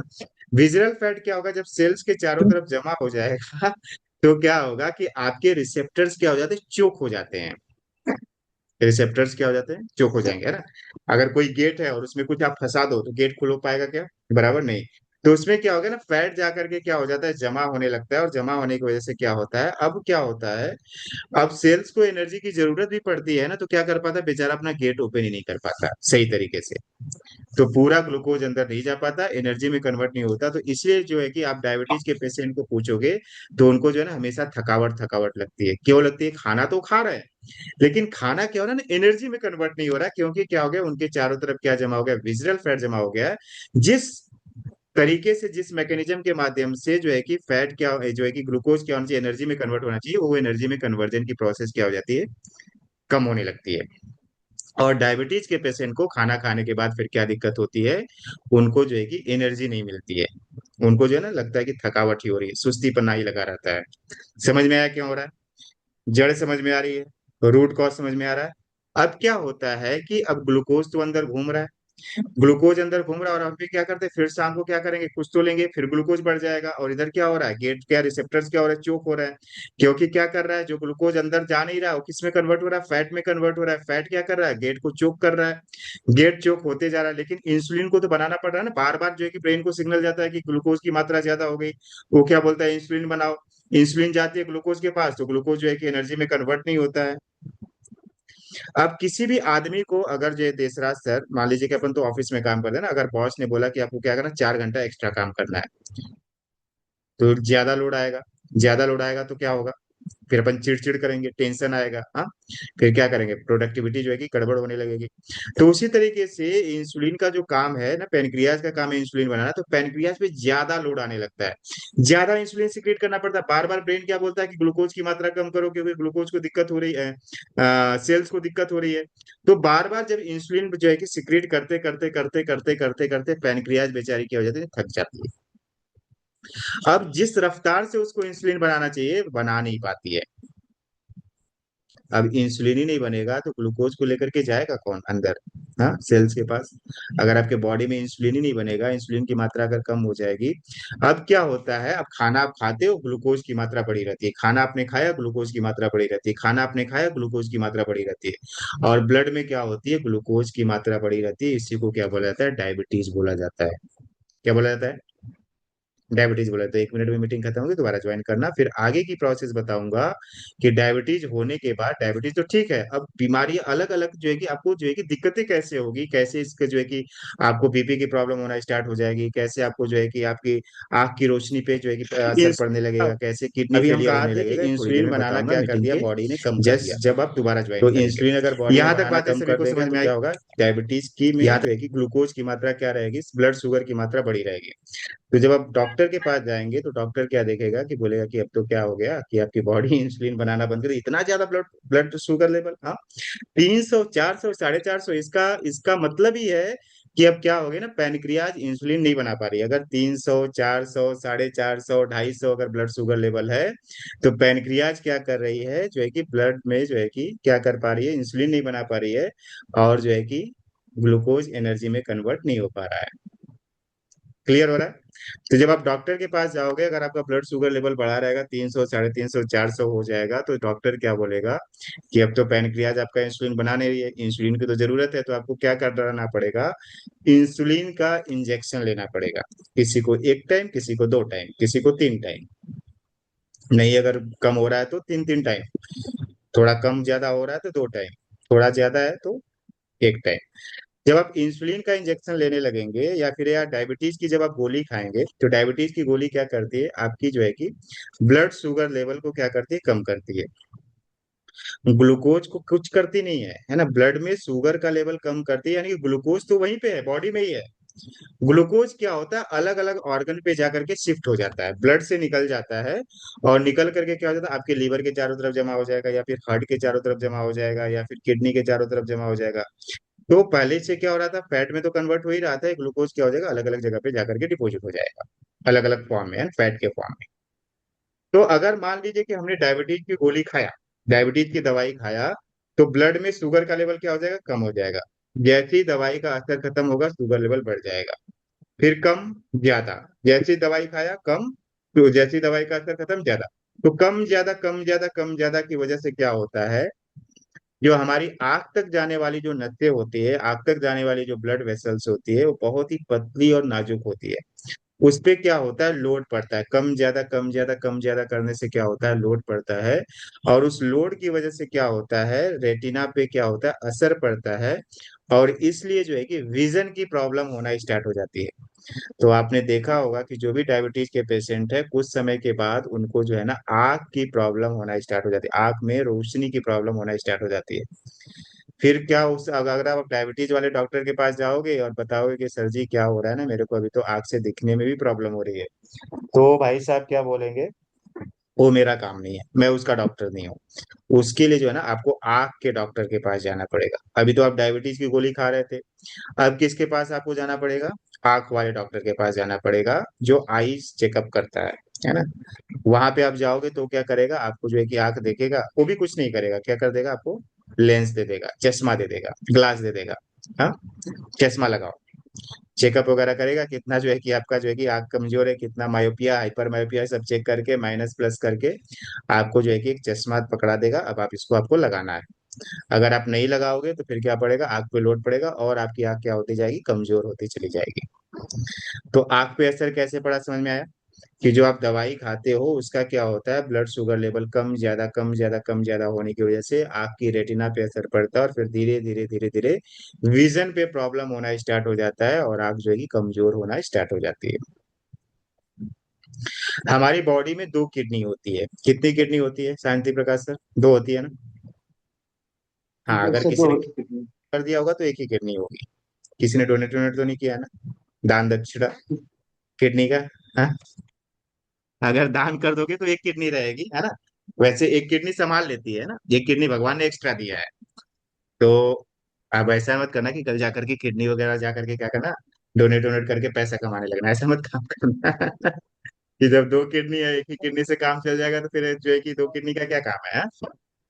विजरल फैट क्या होगा, जब सेल्स के चारों तरफ जमा हो जाएगा तो क्या होगा कि आपके रिसेप्टर्स क्या हो जाते हैं, चोक हो जाते हैं। रिसेप्टर्स क्या हो जाते हैं, चोक हो जाएंगे, है ना। अगर कोई गेट है और उसमें कुछ आप फंसा दो तो गेट खुल पाएगा क्या, बराबर नहीं। तो उसमें क्या होगा ना, फैट जा करके क्या हो जाता है, जमा होने लगता है, और जमा होने की वजह से क्या होता है, अब क्या होता है, अब सेल्स को एनर्जी की जरूरत भी पड़ती है ना, तो क्या कर पाता है बेचारा, अपना गेट ओपन ही नहीं कर पाता सही तरीके से। तो पूरा ग्लूकोज अंदर नहीं जा पाता, एनर्जी में कन्वर्ट नहीं होता। तो इसलिए जो है कि आप डायबिटीज के पेशेंट को पूछोगे तो उनको जो है ना हमेशा थकावट थकावट लगती है। क्यों लगती है, खाना तो खा रहे हैं लेकिन खाना क्या हो रहा है ना, एनर्जी में कन्वर्ट नहीं हो रहा, क्योंकि क्या हो गया, उनके चारों तरफ क्या जमा हो गया, विजरल फैट जमा हो गया है। जिस तरीके से, जिस मैकेनिज्म के माध्यम से जो है कि फैट क्या जो है कि ग्लूकोज क्या होना चाहिए, एनर्जी में कन्वर्ट होना चाहिए, वो एनर्जी में कन्वर्जन की प्रोसेस क्या हो जाती है, कम होने लगती है। और डायबिटीज के पेशेंट को खाना खाने के बाद फिर क्या दिक्कत होती है, उनको जो है कि एनर्जी नहीं मिलती है। उनको जो है ना लगता है कि थकावट ही हो रही है, सुस्ती पन्ना ही लगा रहता है। समझ में आया क्यों हो रहा है, जड़ समझ में आ रही है, रूट कॉज समझ में आ रहा है। अब क्या होता है कि अब ग्लूकोज तो अंदर घूम रहा है, ग्लूकोज अंदर घूम रहा है, और हम भी क्या करते हैं, फिर शाम को क्या करेंगे, कुछ तो लेंगे, फिर ग्लूकोज बढ़ जाएगा, और इधर क्या हो रहा है, गेट क्या, रिसेप्टर्स क्या हो रहा है, चोक हो रहा है। क्योंकि क्या कर रहा है, जो ग्लूकोज अंदर जा नहीं रहा है वो किस में कन्वर्ट हो रहा है, फैट में कन्वर्ट हो रहा है। फैट क्या कर रहा है, गेट को चोक कर रहा है। गेट चोक होते जा रहा है, लेकिन इंसुलिन को तो बनाना पड़ रहा है ना, बार बार जो है कि ब्रेन को सिग्नल जाता है कि ग्लूकोज की मात्रा ज्यादा हो गई। वो क्या बोलता है, इंसुलिन बनाओ। इंसुलिन जाती है ग्लूकोज के पास, तो ग्लूकोज जो है कि एनर्जी में कन्वर्ट नहीं होता है। अब किसी भी आदमी को अगर जो है देसराज सर, मान लीजिए कि अपन तो ऑफिस में काम करते हैं ना, अगर बॉस ने बोला कि आपको क्या करना, 4 घंटा एक्स्ट्रा काम करना है, तो ज्यादा लोड आएगा तो क्या होगा, फिर अपन चिड़चिड़ करेंगे, टेंशन आएगा, हाँ। फिर क्या करेंगे, प्रोडक्टिविटी जो है कि गड़बड़ होने लगेगी। तो उसी तरीके से इंसुलिन का जो काम है ना, पेनक्रियाज का काम है इंसुलिन बनाना, तो पेनक्रियाज पे ज्यादा लोड आने लगता है, ज्यादा इंसुलिन सिक्रेट करना पड़ता है। बार बार ब्रेन क्या बोलता है कि ग्लूकोज की मात्रा कम करो, क्योंकि ग्लूकोज को दिक्कत हो रही है, सेल्स को दिक्कत हो रही है। तो बार बार जब इंसुलिन जो है कि सिक्रेट करते करते करते करते करते करते पेनक्रियाज बेचारी क्या हो जाती है, थक जाती है। अब जिस रफ्तार से उसको इंसुलिन बनाना चाहिए, बना नहीं पाती है। अब इंसुलिन ही नहीं बनेगा तो ग्लूकोज को लेकर के जाएगा कौन अंदर? हाँ, सेल्स के पास। अगर आपके बॉडी में इंसुलिन ही नहीं बनेगा, इंसुलिन की मात्रा अगर कम हो जाएगी, अब क्या होता है, अब खाना आप खाते हो, ग्लूकोज की मात्रा बढ़ी रहती है, खाना आपने खाया, ग्लूकोज की मात्रा बढ़ी रहती है, खाना आपने खाया, ग्लूकोज की मात्रा बढ़ी रहती है, और ब्लड में क्या होती है, ग्लूकोज की मात्रा बढ़ी रहती है। इसी को क्या बोला जाता है? डायबिटीज बोला जाता है। क्या बोला जाता है? डायबिटीज बोला। तो 1 मिनट में मीटिंग खत्म होगी, दोबारा ज्वाइन करना, फिर आगे की प्रोसेस बताऊंगा कि डायबिटीज होने के बाद, डायबिटीज तो ठीक है, अब बीमारी अलग अलग जो है कि आपको जो है कि दिक्कतें कैसे होगी, कैसे इसके जो है कि आपको बीपी की प्रॉब्लम होना स्टार्ट हो जाएगी, कैसे आपको जो है कि आपकी आंख की रोशनी पे जो है कि असर इस पड़ने लगेगा, कैसे किडनी अभी हम फेलियर कहा होने थे कि लगेगा, थोड़ी देर इंसुलिन में बनाना बताऊंगा क्या कर मीटिंग दिया, के बॉडी ने कम कर दिया। जस्ट जब आप दोबारा ज्वाइन तो करेंगे। इंसुलिन अगर बॉडी ने यहाँ तक बनाना बातें कम सभी कर को देगा समझ तो में आई? क्या होगा? डायबिटीज की में यहाँ जो है कि ग्लूकोज की मात्रा क्या रहेगी, ब्लड शुगर की मात्रा बढ़ी रहेगी। तो जब आप डॉक्टर के पास जाएंगे तो डॉक्टर क्या देखेगा कि बोलेगा कि अब तो क्या हो गया कि आपकी बॉडी इंसुलिन बनाना बंद कर दी, इतना ज्यादा ब्लड ब्लड शुगर लेवल। हाँ, 300, 400, 450, इसका इसका मतलब ही है कि अब क्या हो गया ना, पैनक्रियाज इंसुलिन नहीं बना पा रही है। अगर 300, 400, 450, 250 अगर ब्लड शुगर लेवल है, तो पैनक्रियाज क्या कर रही है, जो है कि ब्लड में जो है कि क्या कर पा रही है, इंसुलिन नहीं बना पा रही है, और जो है कि ग्लूकोज एनर्जी में कन्वर्ट नहीं हो पा रहा है। क्लियर हो रहा है? तो जब आप डॉक्टर के पास जाओगे, अगर आपका ब्लड शुगर लेवल बढ़ा रहेगा, 300, 350, 400 हो जाएगा, तो डॉक्टर क्या बोलेगा कि अब तो पैनक्रियाज आपका इंसुलिन बना नहीं रही है, इंसुलिन की तो जरूरत है, तो आपको क्या करना पड़ेगा, इंसुलिन का इंजेक्शन लेना पड़ेगा। किसी को 1 टाइम, किसी को 2 टाइम, किसी को 3 टाइम। नहीं, अगर कम हो रहा है तो 3 3 टाइम, थोड़ा कम ज्यादा हो रहा है तो 2 टाइम, थोड़ा ज्यादा है तो 1 टाइम। जब आप इंसुलिन का इंजेक्शन लेने लगेंगे, या फिर यार डायबिटीज की जब आप गोली खाएंगे, तो डायबिटीज की गोली क्या करती है, आपकी जो है कि ब्लड शुगर लेवल को क्या करती है, कम करती है। ग्लूकोज को कुछ करती नहीं है ना, ब्लड में शुगर का लेवल कम करती है, यानी कि ग्लूकोज तो वहीं पे है, बॉडी में ही है। ग्लूकोज क्या होता है, अलग अलग ऑर्गन पे जाकर के शिफ्ट हो जाता है, ब्लड से निकल जाता है, और निकल करके क्या हो जाता है, आपके लीवर के चारों तरफ जमा हो जाएगा, या फिर हार्ट के चारों तरफ जमा हो जाएगा, या फिर किडनी के चारों तरफ जमा हो जाएगा। तो पहले से क्या हो रहा था, फैट में तो कन्वर्ट हो ही रहा था, ग्लूकोज क्या हो जाएगा, अलग अलग जगह पे जाकर के डिपोजिट हो जाएगा, अलग अलग फॉर्म में, फैट के फॉर्म में। तो अगर मान लीजिए कि हमने डायबिटीज की गोली खाया, डायबिटीज की दवाई खाया, तो ब्लड में शुगर का लेवल क्या हो जाएगा, कम हो जाएगा। जैसे ही दवाई का असर खत्म होगा, शुगर लेवल बढ़ जाएगा, फिर कम, ज्यादा। जैसी दवाई खाया, कम, तो जैसी दवाई का असर खत्म, ज्यादा। तो कम ज्यादा कम ज्यादा कम ज्यादा की वजह से क्या होता है, जो हमारी आंख तक जाने वाली जो नसें होती है, आंख तक जाने वाली जो ब्लड वेसल्स होती है, वो बहुत ही पतली और नाजुक होती है। उस पे क्या होता है, लोड पड़ता है, कम ज्यादा कम ज्यादा कम ज्यादा करने से क्या होता है, लोड पड़ता है। और उस लोड की वजह से क्या होता है, रेटिना पे क्या होता है, असर पड़ता है, और इसलिए जो है कि विजन की प्रॉब्लम होना स्टार्ट हो जाती है। तो आपने देखा होगा कि जो भी डायबिटीज के पेशेंट है, कुछ समय के बाद उनको जो है ना आंख की प्रॉब्लम होना स्टार्ट हो जाती है, आंख में रोशनी की प्रॉब्लम होना स्टार्ट हो जाती है। फिर क्या, उस अगर आप डायबिटीज वाले डॉक्टर के पास जाओगे और बताओगे कि सर जी क्या हो रहा है ना, मेरे को अभी तो आंख से दिखने में भी प्रॉब्लम हो रही है, तो भाई साहब क्या बोलेंगे, वो मेरा काम नहीं है, मैं उसका डॉक्टर नहीं हूँ। उसके लिए जो है ना आपको आंख के डॉक्टर के पास जाना पड़ेगा। अभी तो आप डायबिटीज की गोली खा रहे थे, अब किसके पास आपको जाना पड़ेगा, आंख वाले डॉक्टर के पास जाना पड़ेगा, जो आईज चेकअप करता है ना। वहां पे आप जाओगे तो क्या करेगा, आपको जो है कि आंख देखेगा, वो भी कुछ नहीं करेगा, क्या कर देगा, आपको लेंस दे देगा, चश्मा दे देगा, ग्लास दे देगा। हाँ, चश्मा लगाओ, चेकअप वगैरह करेगा, कितना जो है कि आपका जो है कि आंख कमजोर है, कितना मायोपिया, हाइपर मायोपिया, सब चेक करके माइनस प्लस करके आपको जो है कि एक चश्मा पकड़ा देगा, अब आप इसको आपको लगाना है। अगर आप नहीं लगाओगे तो फिर क्या पड़ेगा, आंख पे लोड पड़ेगा, और आपकी आंख क्या होती जाएगी, कमजोर होती चली जाएगी। तो आंख पे असर कैसे पड़ा, समझ में आया? कि जो आप दवाई खाते हो उसका क्या होता है, ब्लड शुगर लेवल कम ज्यादा कम ज्यादा कम ज्यादा होने की वजह से आंख की रेटिना पे असर पड़ता है, और फिर धीरे धीरे धीरे धीरे विजन पे प्रॉब्लम होना स्टार्ट हो जाता है, और आंख जो है कि कमजोर होना स्टार्ट हो जाती है। हमारी बॉडी में 2 किडनी होती है, कितनी किडनी होती है शांति प्रकाश सर? 2 होती है ना? हाँ, एक अगर से किसी दो ने होती कितनी? कर दिया होगा तो एक ही किडनी होगी। किसी ने डोनेट डोनेट तो नहीं किया ना, दान दक्षिणा किडनी का? हाँ, अगर दान कर दोगे तो एक किडनी रहेगी, है ना। वैसे एक किडनी संभाल लेती है ना, एक किडनी भगवान ने एक्स्ट्रा दिया है। तो अब ऐसा मत करना कि कल जाकर के किडनी वगैरह जाकर के क्या करना, डोनेट डोनेट करके पैसा कमाने लगना, ऐसा मत काम करना। कि जब 2 किडनी है, एक ही किडनी से काम चल जाएगा, तो फिर जो है कि 2 किडनी का क्या काम है, हाँ?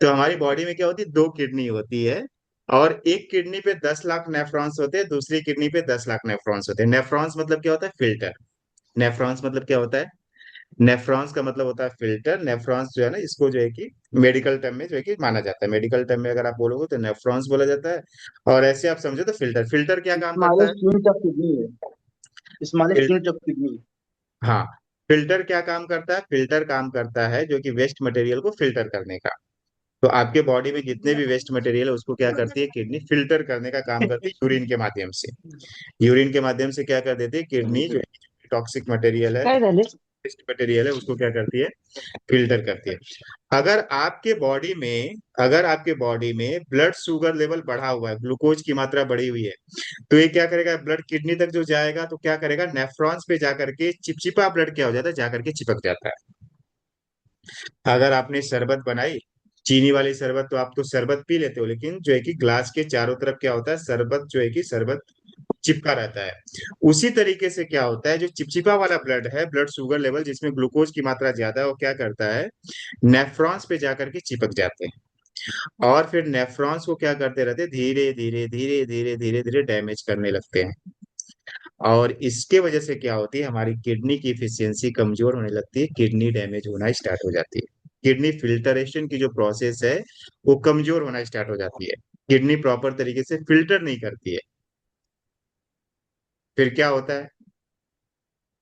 तो हमारी बॉडी में क्या होती है, दो किडनी होती है, और एक किडनी पे 10 लाख नेफ्रॉन्स होते हैं, दूसरी किडनी पे 10 लाख नेफ्रॉन्स होते हैं। नेफ्रॉन्स मतलब क्या होता है, फिल्टर। नेफ्रॉन्स मतलब क्या होता है, नेफ्रॉन्स का मतलब होता है फिल्टर। नेफ्रॉन्स जो है ना, इसको जो है कि मेडिकल टर्म में जो है कि माना जाता है, मेडिकल टर्म में अगर आप बोलोगे तो नेफ्रॉन्स बोला जाता है, और ऐसे आप समझो तो फिल्टर। फिल्टर क्या काम करता है, स्मॉलेस्ट यूनिट ऑफ किडनी है, स्मॉलेस्ट यूनिट ऑफ किडनी। हाँ, फिल्टर क्या काम करता है, फिल्टर काम करता है जो कि वेस्ट मटेरियल को फिल्टर करने का। तो आपके बॉडी में जितने भी वेस्ट मटेरियल है उसको क्या करती है किडनी, फिल्टर करने का काम करती है यूरिन के माध्यम से। यूरिन के माध्यम से क्या कर देती है किडनी, जो टॉक्सिक मटेरियल है, काय झाले? वेस्ट मटेरियल है, उसको क्या करती है, फिल्टर करती है। अगर आपके बॉडी में अगर आपके बॉडी में ब्लड शुगर लेवल बढ़ा हुआ है, ग्लूकोज की मात्रा बढ़ी हुई है, तो ये क्या करेगा, ब्लड किडनी तक जो जाएगा तो क्या करेगा, नेफ्रॉन्स पे जाकर के चिपचिपा ब्लड क्या हो जाता है, जाकर के चिपक जाता है। अगर आपने शरबत बनाई, चीनी वाली शरबत, तो आप तो शरबत पी लेते हो, लेकिन जो है कि ग्लास के चारों तरफ क्या होता है, शरबत जो है कि शरबत चिपका रहता है। उसी तरीके से क्या होता है, जो चिपचिपा वाला ब्लड है, ब्लड शुगर लेवल जिसमें ग्लूकोज की मात्रा ज्यादा है, वो क्या करता है, नेफ्रॉन्स पे जाकर के चिपक जाते हैं, और फिर नेफ्रॉन्स को क्या करते रहते हैं, धीरे धीरे धीरे धीरे धीरे धीरे डैमेज करने लगते हैं। और इसके वजह से क्या होती है, हमारी किडनी की इफिशियंसी कमजोर होने लगती है, किडनी डैमेज होना स्टार्ट हो जाती है। किडनी फिल्टरेशन की जो प्रोसेस है वो कमजोर होना स्टार्ट हो जाती है, किडनी प्रॉपर तरीके से फिल्टर नहीं करती है। फिर क्या होता है,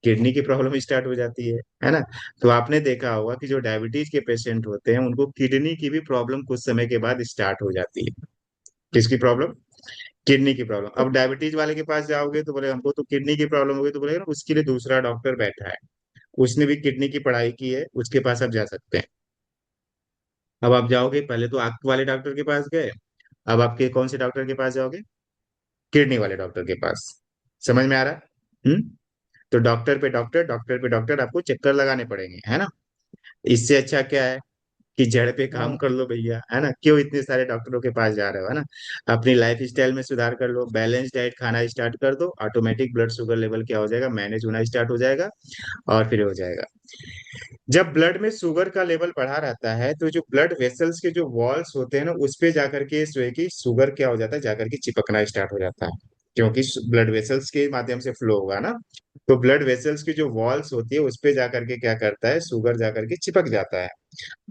किडनी की प्रॉब्लम स्टार्ट हो जाती है ना। तो आपने देखा होगा कि जो डायबिटीज के पेशेंट होते हैं उनको किडनी की भी प्रॉब्लम कुछ समय के बाद स्टार्ट हो जाती है। किसकी प्रॉब्लम, किडनी की प्रॉब्लम। अब डायबिटीज वाले के पास जाओगे तो बोले हमको तो किडनी की प्रॉब्लम हो गई, तो बोलेगा ना उसके लिए दूसरा डॉक्टर बैठा है, उसने भी किडनी की पढ़ाई की है, उसके पास आप जा सकते हैं। अब आप जाओगे, पहले तो आंख वाले डॉक्टर के पास गए, अब आपके कौन से डॉक्टर के पास जाओगे, किडनी वाले डॉक्टर के पास। समझ में आ रहा है? तो डॉक्टर पे डॉक्टर, डॉक्टर पे डॉक्टर आपको चक्कर लगाने पड़ेंगे, है ना। इससे अच्छा क्या है कि जड़ पे काम कर लो भैया, है ना, क्यों इतने सारे डॉक्टरों के पास जा रहे हो, है ना। अपनी लाइफ स्टाइल में सुधार कर लो, बैलेंस डाइट खाना स्टार्ट कर दो, ऑटोमेटिक ब्लड शुगर लेवल क्या हो जाएगा, मैनेज होना स्टार्ट हो जाएगा, और फिर हो जाएगा। जब ब्लड में शुगर का लेवल बढ़ा रहता है तो जो ब्लड वेसल्स के जो वॉल्स होते हैं ना, उस पे जाकर के जो है कि शुगर क्या हो जाता है, जाकर के चिपकना स्टार्ट हो जाता है, क्योंकि ब्लड वेसल्स के माध्यम से फ्लो होगा ना। तो ब्लड वेसल्स की जो वॉल्स होती है उस पे जाकर के क्या करता है, शुगर जाकर के चिपक जाता है,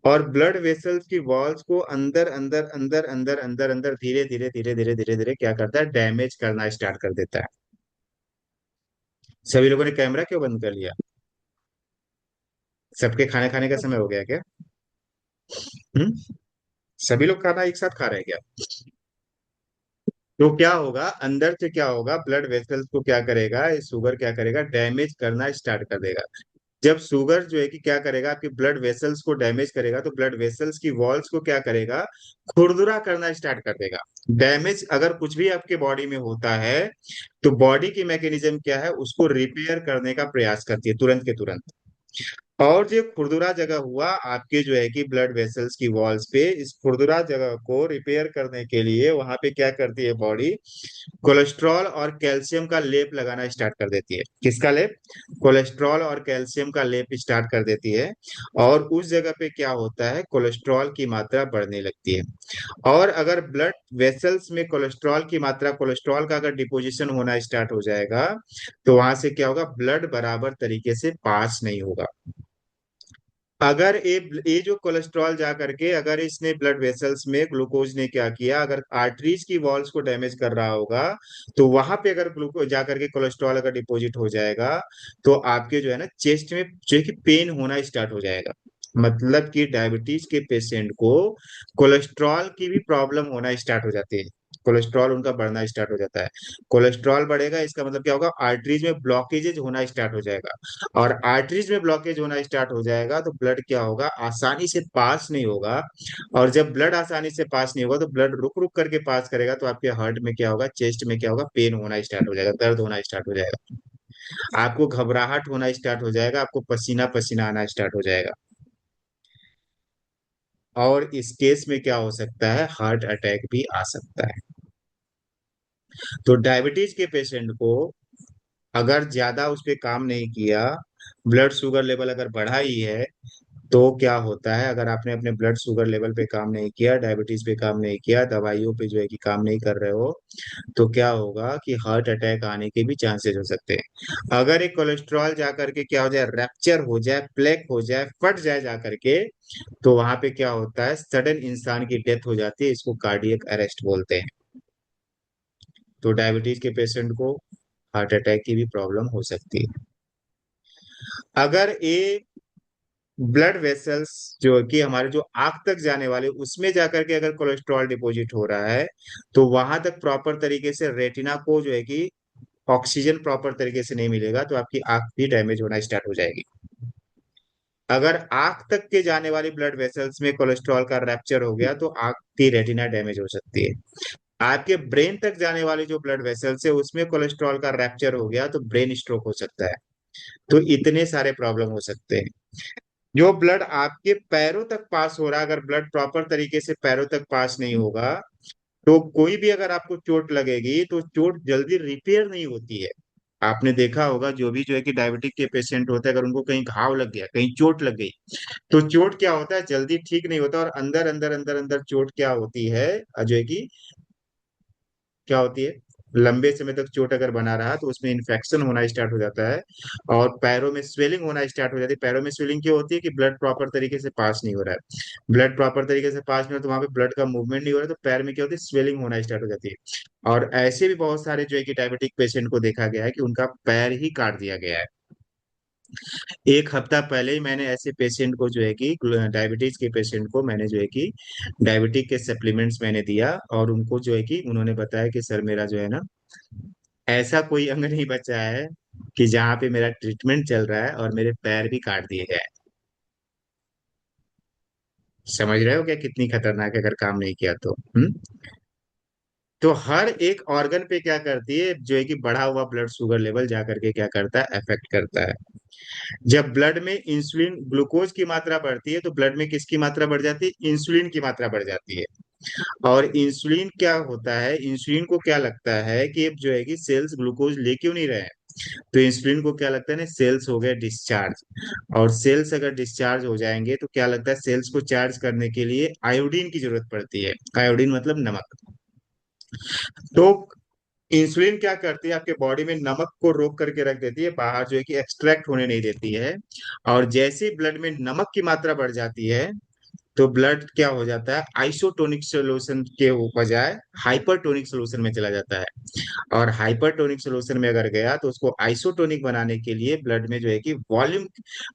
और ब्लड वेसल्स की वॉल्स को अंदर अंदर अंदर अंदर अंदर अंदर धीरे धीरे धीरे धीरे धीरे धीरे क्या करता है, डैमेज करना स्टार्ट कर देता है। सभी लोगों ने कैमरा क्यों बंद कर लिया, सबके खाने खाने का समय हो गया क्या? हम्म सभी लोग खाना एक साथ खा रहे हैं क्या? तो क्या होगा, अंदर से क्या होगा, ब्लड वेसल्स को क्या करेगा, ये शुगर क्या करेगा, डैमेज करना स्टार्ट कर देगा। जब शुगर जो है कि क्या करेगा, आपके ब्लड वेसल्स को डैमेज करेगा, तो ब्लड वेसल्स की वॉल्स को क्या करेगा, खुरदुरा करना स्टार्ट कर देगा। डैमेज अगर कुछ भी आपके बॉडी में होता है, तो बॉडी की मैकेनिज्म क्या है, उसको रिपेयर करने का प्रयास करती है तुरंत के तुरंत। और जो खुरदुरा जगह हुआ आपके जो है कि ब्लड वेसल्स की वॉल्स पे, इस खुरदुरा जगह को रिपेयर करने के लिए वहां पे क्या करती है बॉडी, कोलेस्ट्रॉल और कैल्शियम का लेप लगाना स्टार्ट कर देती है। किसका लेप, कोलेस्ट्रॉल और कैल्शियम का लेप स्टार्ट कर देती है, और उस जगह पे क्या होता है, कोलेस्ट्रॉल की मात्रा बढ़ने लगती है। और अगर ब्लड वेसल्स में कोलेस्ट्रॉल की मात्रा, कोलेस्ट्रॉल का अगर डिपोजिशन होना स्टार्ट हो जाएगा, तो वहां से क्या होगा, ब्लड बराबर तरीके से पास नहीं होगा। अगर ये जो कोलेस्ट्रॉल जा करके अगर इसने ब्लड वेसल्स में, ग्लूकोज ने क्या किया, अगर आर्टरीज की वॉल्स को डैमेज कर रहा होगा, तो वहां पे अगर ग्लूकोज जा करके कोलेस्ट्रॉल अगर डिपॉजिट हो जाएगा, तो आपके जो है ना चेस्ट में जो है कि पेन होना स्टार्ट हो जाएगा। मतलब कि डायबिटीज के पेशेंट को कोलेस्ट्रॉल की भी प्रॉब्लम होना स्टार्ट हो जाती है, कोलेस्ट्रॉल उनका बढ़ना स्टार्ट हो जाता है। कोलेस्ट्रॉल बढ़ेगा, इसका मतलब क्या होगा, आर्टरीज में ब्लॉकेजेज होना स्टार्ट हो जाएगा, और आर्टरीज में ब्लॉकेज होना स्टार्ट हो जाएगा तो ब्लड क्या होगा, आसानी से पास नहीं होगा। और जब ब्लड आसानी से पास नहीं होगा तो ब्लड रुक रुक करके पास करेगा, तो आपके हार्ट में क्या होगा, चेस्ट में क्या होगा, पेन होना स्टार्ट हो जाएगा, दर्द होना स्टार्ट हो जाएगा, आपको घबराहट होना स्टार्ट हो जाएगा, आपको पसीना पसीना आना स्टार्ट हो जाएगा। और इस केस में क्या हो सकता है, हार्ट अटैक भी आ सकता है। तो डायबिटीज के पेशेंट को अगर ज्यादा उस पर काम नहीं किया, ब्लड शुगर लेवल अगर बढ़ा ही है, तो क्या होता है, अगर आपने अपने ब्लड शुगर लेवल पे काम नहीं किया, डायबिटीज पे काम नहीं किया, दवाइयों पे जो है कि काम नहीं कर रहे हो, तो क्या होगा कि हार्ट अटैक आने के भी चांसेस हो सकते हैं। अगर एक कोलेस्ट्रॉल जा करके क्या हो जाए, रैप्चर हो जाए, प्लेक हो जाए, फट जाए जा करके, तो वहां पे क्या होता है, सडन इंसान की डेथ हो जाती है। इसको कार्डियक अरेस्ट बोलते हैं। तो डायबिटीज के पेशेंट को हार्ट अटैक की भी प्रॉब्लम हो सकती है। अगर ये ब्लड वेसल्स जो कि हमारे जो आंख तक जाने वाले, उसमें जाकर के अगर कोलेस्ट्रॉल डिपॉजिट हो रहा है, तो वहां तक प्रॉपर तरीके से रेटिना को जो है कि ऑक्सीजन प्रॉपर तरीके से नहीं मिलेगा, तो आपकी आंख भी डैमेज होना स्टार्ट हो जाएगी। अगर आंख तक के जाने वाली ब्लड वेसल्स में कोलेस्ट्रॉल का रैप्चर हो गया, तो आंख की रेटिना डैमेज हो सकती है। आपके ब्रेन तक जाने वाली जो ब्लड वेसल्स है, उसमें कोलेस्ट्रॉल का रैप्चर हो गया, तो ब्रेन स्ट्रोक हो सकता है। तो इतने सारे प्रॉब्लम हो सकते हैं। जो ब्लड आपके पैरों तक पास हो रहा है, अगर ब्लड प्रॉपर तरीके से पैरों तक पास नहीं होगा, तो कोई भी अगर आपको चोट लगेगी, तो चोट जल्दी रिपेयर नहीं होती है। आपने देखा होगा, जो भी जो है कि डायबिटिक के पेशेंट होते हैं, अगर उनको कहीं घाव लग गया, कहीं चोट लग गई, तो चोट क्या होता है, जल्दी ठीक नहीं होता, और अंदर अंदर अंदर अंदर चोट क्या होती है, जो है कि क्या होती है, लंबे समय तक चोट अगर बना रहा, तो उसमें इन्फेक्शन होना स्टार्ट हो जाता है, और पैरों में स्वेलिंग होना स्टार्ट हो जाती है। पैरों में स्वेलिंग क्यों होती है, कि ब्लड प्रॉपर तरीके से पास नहीं हो रहा है। ब्लड प्रॉपर तरीके से पास नहीं हो रहा, तो वहां पे ब्लड का मूवमेंट नहीं हो रहा, तो पैर में क्या होती है, स्वेलिंग होना स्टार्ट हो जाती है। और ऐसे भी बहुत सारे जो है कि डायबिटिक पेशेंट को देखा गया है कि उनका पैर ही काट दिया गया है। एक हफ्ता पहले ही मैंने ऐसे पेशेंट को जो है कि डायबिटीज के पेशेंट को मैंने जो है कि डायबिटिक के सप्लीमेंट्स मैंने दिया, और उनको जो है कि उन्होंने बताया कि सर मेरा जो है ना, ऐसा कोई अंग नहीं बचा है कि जहाँ पे मेरा ट्रीटमेंट चल रहा है और मेरे पैर भी काट दिए गए। समझ रहे हो क्या, कितनी खतरनाक है अगर काम नहीं किया तो। तो हर एक ऑर्गन पे क्या करती है, जो है कि बढ़ा हुआ ब्लड शुगर लेवल जा करके क्या करता है, अफेक्ट करता है। जब ब्लड में इंसुलिन ग्लूकोज की मात्रा बढ़ती है, तो ब्लड में किसकी मात्रा बढ़ जाती है, इंसुलिन की मात्रा बढ़ जाती है। और इंसुलिन क्या होता है, इंसुलिन को क्या लगता है कि अब जो है कि सेल्स ग्लूकोज ले क्यों नहीं रहे हैं, तो इंसुलिन को क्या लगता है ना, सेल्स हो गए डिस्चार्ज। और सेल्स अगर डिस्चार्ज हो जाएंगे, तो क्या लगता है, सेल्स को चार्ज करने के लिए आयोडीन की जरूरत पड़ती है। आयोडीन मतलब नमक। तो इंसुलिन क्या करती है, आपके बॉडी में नमक को रोक करके रख देती है, बाहर जो है कि एक्सट्रैक्ट होने नहीं देती है। और जैसे ही ब्लड में नमक की मात्रा बढ़ जाती है, तो ब्लड क्या हो जाता है, आइसोटोनिक सोल्यूशन के बजाय हाइपरटोनिक सोल्यूशन में चला जाता है। और हाइपरटोनिक सोल्यूशन में अगर गया, तो उसको आइसोटोनिक बनाने के लिए ब्लड में जो है कि वॉल्यूम,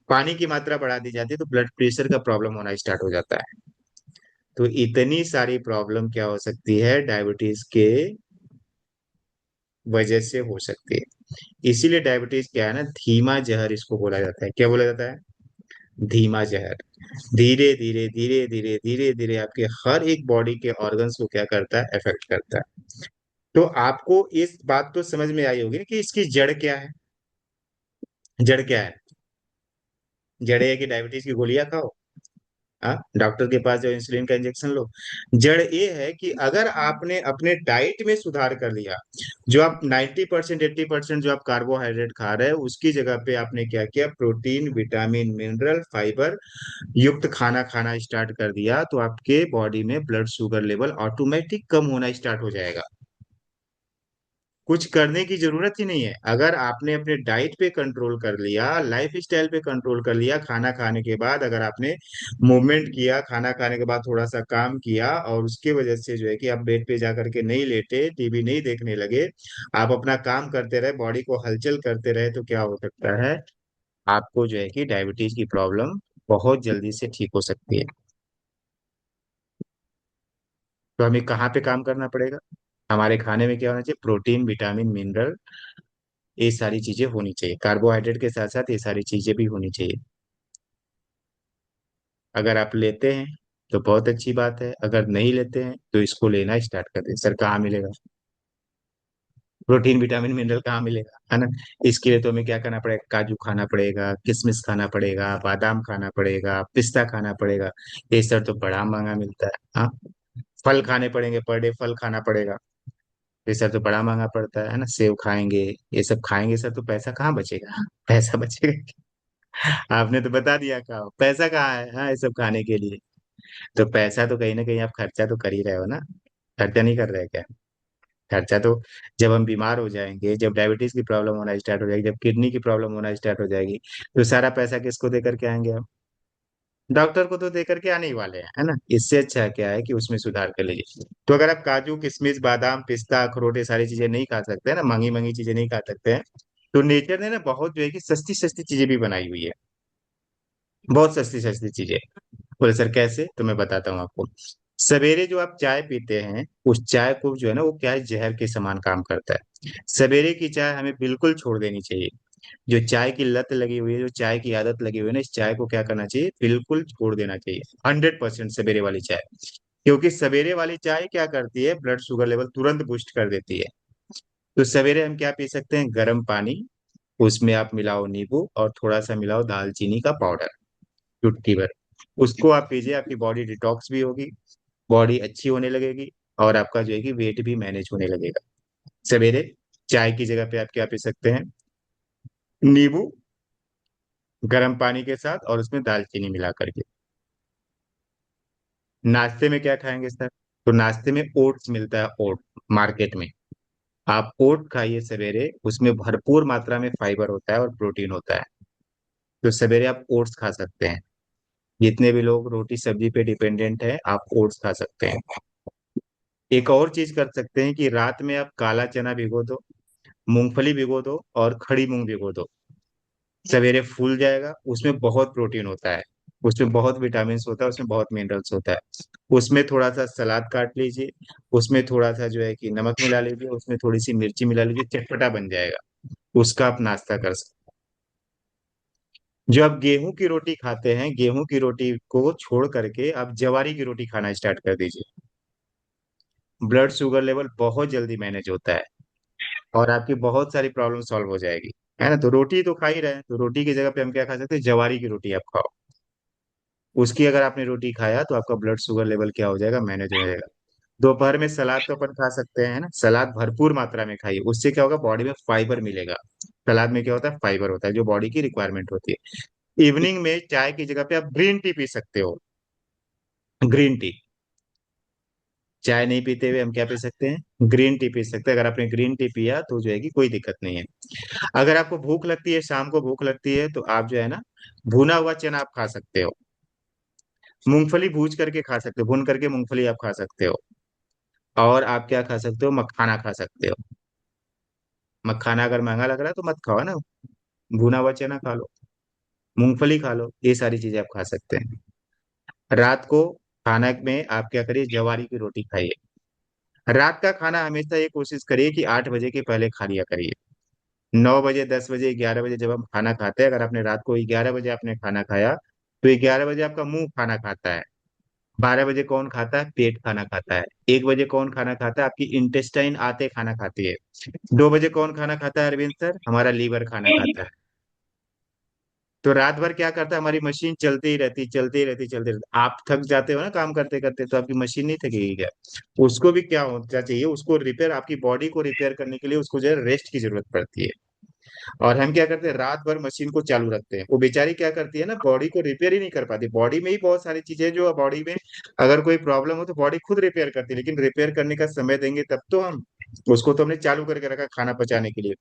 पानी की मात्रा बढ़ा दी जाती है, तो ब्लड प्रेशर का प्रॉब्लम होना स्टार्ट हो जाता है। तो इतनी सारी प्रॉब्लम क्या हो सकती है, डायबिटीज के वजह से हो सकती है। इसीलिए डायबिटीज क्या है ना, धीमा जहर इसको बोला जाता है। क्या बोला जाता है, धीमा जहर। धीरे धीरे धीरे धीरे धीरे धीरे आपके हर एक बॉडी के ऑर्गन्स को क्या करता है, इफेक्ट करता है। तो आपको इस बात तो समझ में आई होगी ना कि इसकी जड़ क्या है। जड़ क्या है, जड़ है कि डायबिटीज की गोलियां खाओ, हाँ, डॉक्टर के पास जाओ, इंसुलिन का इंजेक्शन लो। जड़ ये है कि अगर आपने अपने डाइट में सुधार कर लिया, जो आप 90% 80% जो आप कार्बोहाइड्रेट खा रहे हैं, उसकी जगह पे आपने क्या किया, प्रोटीन, विटामिन, मिनरल, फाइबर युक्त खाना खाना स्टार्ट कर दिया, तो आपके बॉडी में ब्लड शुगर लेवल ऑटोमेटिक कम होना स्टार्ट हो जाएगा। कुछ करने की जरूरत ही नहीं है। अगर आपने अपने डाइट पे कंट्रोल कर लिया, लाइफ स्टाइल पे कंट्रोल कर लिया, खाना खाने के बाद अगर आपने मूवमेंट किया, खाना खाने के बाद थोड़ा सा काम किया, और उसके वजह से जो है कि आप बेड पे जा करके नहीं लेटे, टीवी नहीं देखने लगे, आप अपना काम करते रहे, बॉडी को हलचल करते रहे, तो क्या हो सकता है, आपको जो है कि डायबिटीज की प्रॉब्लम बहुत जल्दी से ठीक हो सकती है। तो हमें कहाँ पे काम करना पड़ेगा, हमारे खाने में क्या होना चाहिए, प्रोटीन, विटामिन, मिनरल, ये सारी चीजें होनी चाहिए। कार्बोहाइड्रेट के साथ साथ ये सारी चीजें भी होनी चाहिए। अगर आप लेते हैं तो बहुत अच्छी बात है, अगर नहीं लेते हैं तो इसको लेना स्टार्ट कर दें। सर कहाँ मिलेगा, प्रोटीन, विटामिन, मिनरल कहाँ मिलेगा, है ना। इसके लिए तो हमें क्या करना पड़ेगा, काजू खाना पड़ेगा, किशमिश खाना पड़ेगा, बादाम खाना पड़ेगा, पिस्ता खाना पड़ेगा। ये सर तो बड़ा महंगा मिलता है। हाँ, फल खाने पड़ेंगे, पर डे फल खाना पड़ेगा। ये सर तो बड़ा महंगा पड़ता है ना। सेब खाएंगे, ये सब खाएंगे सर, तो पैसा कहाँ बचेगा, पैसा बचेगा। आपने तो बता दिया खाओ, पैसा कहाँ है हाँ ये सब खाने के लिए। तो पैसा तो कहीं ना कहीं आप खर्चा तो कर ही रहे हो ना, खर्चा नहीं कर रहे क्या? खर्चा तो जब हम बीमार हो जाएंगे, जब डायबिटीज की प्रॉब्लम होना स्टार्ट हो जाएगी, जब किडनी की प्रॉब्लम होना स्टार्ट हो जाएगी, तो सारा पैसा किसको दे करके आएंगे हम? डॉक्टर को तो दे करके आने ही वाले हैं, है ना। इससे अच्छा क्या है कि उसमें सुधार कर लीजिए। तो अगर आप काजू किशमिश बादाम पिस्ता अखरोट ये सारी चीजें नहीं खा सकते हैं ना, महंगी महंगी चीजें नहीं खा सकते हैं, तो नेचर ने ना बहुत जो है कि सस्ती सस्ती चीजें भी बनाई हुई है, बहुत सस्ती सस्ती चीजें। बोले सर कैसे, तो मैं बताता हूँ आपको। सवेरे जो आप चाय पीते हैं, उस चाय को जो है ना वो क्या है, जहर के समान काम करता है। सवेरे की चाय हमें बिल्कुल छोड़ देनी चाहिए। जो चाय की लत लगी हुई है, जो चाय की आदत लगी हुई है ना, इस चाय को क्या करना चाहिए, बिल्कुल छोड़ देना चाहिए 100% सवेरे वाली चाय। क्योंकि सवेरे वाली चाय क्या करती है, ब्लड शुगर लेवल तुरंत बूस्ट कर देती है। तो सवेरे हम क्या पी सकते हैं, गर्म पानी, उसमें आप मिलाओ नींबू और थोड़ा सा मिलाओ दालचीनी का पाउडर, चुटकी भर। उसको आप पीजिए, आपकी बॉडी डिटॉक्स भी होगी, बॉडी अच्छी होने लगेगी, और आपका जो है कि वेट भी मैनेज होने लगेगा। सवेरे चाय की जगह पे आप क्या पी सकते हैं, नींबू गर्म पानी के साथ और उसमें दालचीनी मिला करके। नाश्ते में क्या खाएंगे सर, तो नाश्ते में ओट्स मिलता है, ओट मार्केट में। आप ओट खाइए सवेरे, उसमें भरपूर मात्रा में फाइबर होता है और प्रोटीन होता है। तो सवेरे आप ओट्स खा सकते हैं। जितने भी लोग रोटी सब्जी पे डिपेंडेंट है, आप ओट्स खा सकते हैं। एक और चीज कर सकते हैं कि रात में आप काला चना भिगो दो, मूंगफली भिगो दो और खड़ी मूंग भिगो दो। सवेरे फूल जाएगा, उसमें बहुत प्रोटीन होता है, उसमें बहुत विटामिन होता है, उसमें बहुत मिनरल्स होता है। उसमें थोड़ा सा सलाद काट लीजिए, उसमें थोड़ा सा जो है कि नमक मिला लीजिए, उसमें थोड़ी सी मिर्ची मिला लीजिए, चटपटा बन जाएगा। उसका आप नाश्ता कर सकते हैं। जो आप गेहूं की रोटी खाते हैं, गेहूं की रोटी को छोड़ करके आप जवारी की रोटी खाना स्टार्ट कर दीजिए। ब्लड शुगर लेवल बहुत जल्दी मैनेज होता है, और आपकी बहुत सारी प्रॉब्लम सॉल्व हो जाएगी, है ना। तो रोटी तो खा ही रहे हैं, तो रोटी की जगह पे हम क्या खा सकते हैं, जवारी की रोटी आप खाओ। उसकी अगर आपने रोटी खाया तो आपका ब्लड शुगर लेवल क्या हो जाएगा, मैनेज हो जाएगा। दोपहर में सलाद तो अपन खा सकते हैं, है ना। सलाद भरपूर मात्रा में खाइए, उससे क्या होगा, बॉडी में फाइबर मिलेगा। सलाद में क्या होता है, फाइबर होता है, जो बॉडी की रिक्वायरमेंट होती है। इवनिंग में चाय की जगह पे आप ग्रीन टी पी सकते हो, ग्रीन टी। चाय नहीं पीते हुए हम क्या पी सकते हैं, ग्रीन टी पी सकते हैं। अगर आपने ग्रीन टी पिया तो जो है कि कोई दिक्कत नहीं है। अगर आपको भूख लगती है, शाम को भूख लगती है, तो आप जो है ना भुना हुआ चना आप खा सकते हो, मूंगफली भूज करके खा सकते हो, भून करके मूंगफली आप खा सकते हो। और आप क्या खा सकते हो, मखाना खा सकते हो। मखाना अगर महंगा लग रहा है तो मत खाओ ना, भुना हुआ चना खा लो, मूंगफली खा लो, ये सारी चीजें आप खा सकते हैं। रात को खाना में आप क्या करिए, जवारी की रोटी खाइए। रात का खाना हमेशा ये कोशिश करिए कि 8 बजे के पहले खा लिया करिए। 9 बजे 10 बजे 11 बजे जब हम खाना खाते हैं, अगर आपने रात को 11 बजे आपने खाना खाया, तो 11 बजे आपका मुंह खाना खाता है। 12 बजे कौन खाता है, पेट खाना खाता है। 1 बजे कौन खाना खाता है, आपकी इंटेस्टाइन आते खाना खाती है। 2 बजे कौन खाना खाता है अरविंद सर, हमारा लीवर खाना खाता है। तो रात भर क्या करता है, हमारी मशीन चलती ही रहती, चलती ही रहती, चलती रहती। आप थक जाते हो ना काम करते करते, तो आपकी मशीन नहीं थकेगी क्या? उसको भी क्या होना चाहिए, उसको रिपेयर, आपकी बॉडी को रिपेयर करने के लिए उसको जो है रेस्ट की जरूरत पड़ती है। और हम क्या करते हैं, रात भर मशीन को चालू रखते हैं, वो बेचारी क्या करती है ना, बॉडी को रिपेयर ही नहीं कर पाती। बॉडी में ही बहुत सारी चीजें जो बॉडी में अगर कोई प्रॉब्लम हो तो बॉडी खुद रिपेयर करती है, लेकिन रिपेयर करने का समय देंगे तब तो हम। उसको तो हमने चालू करके रखा खाना पचाने के लिए,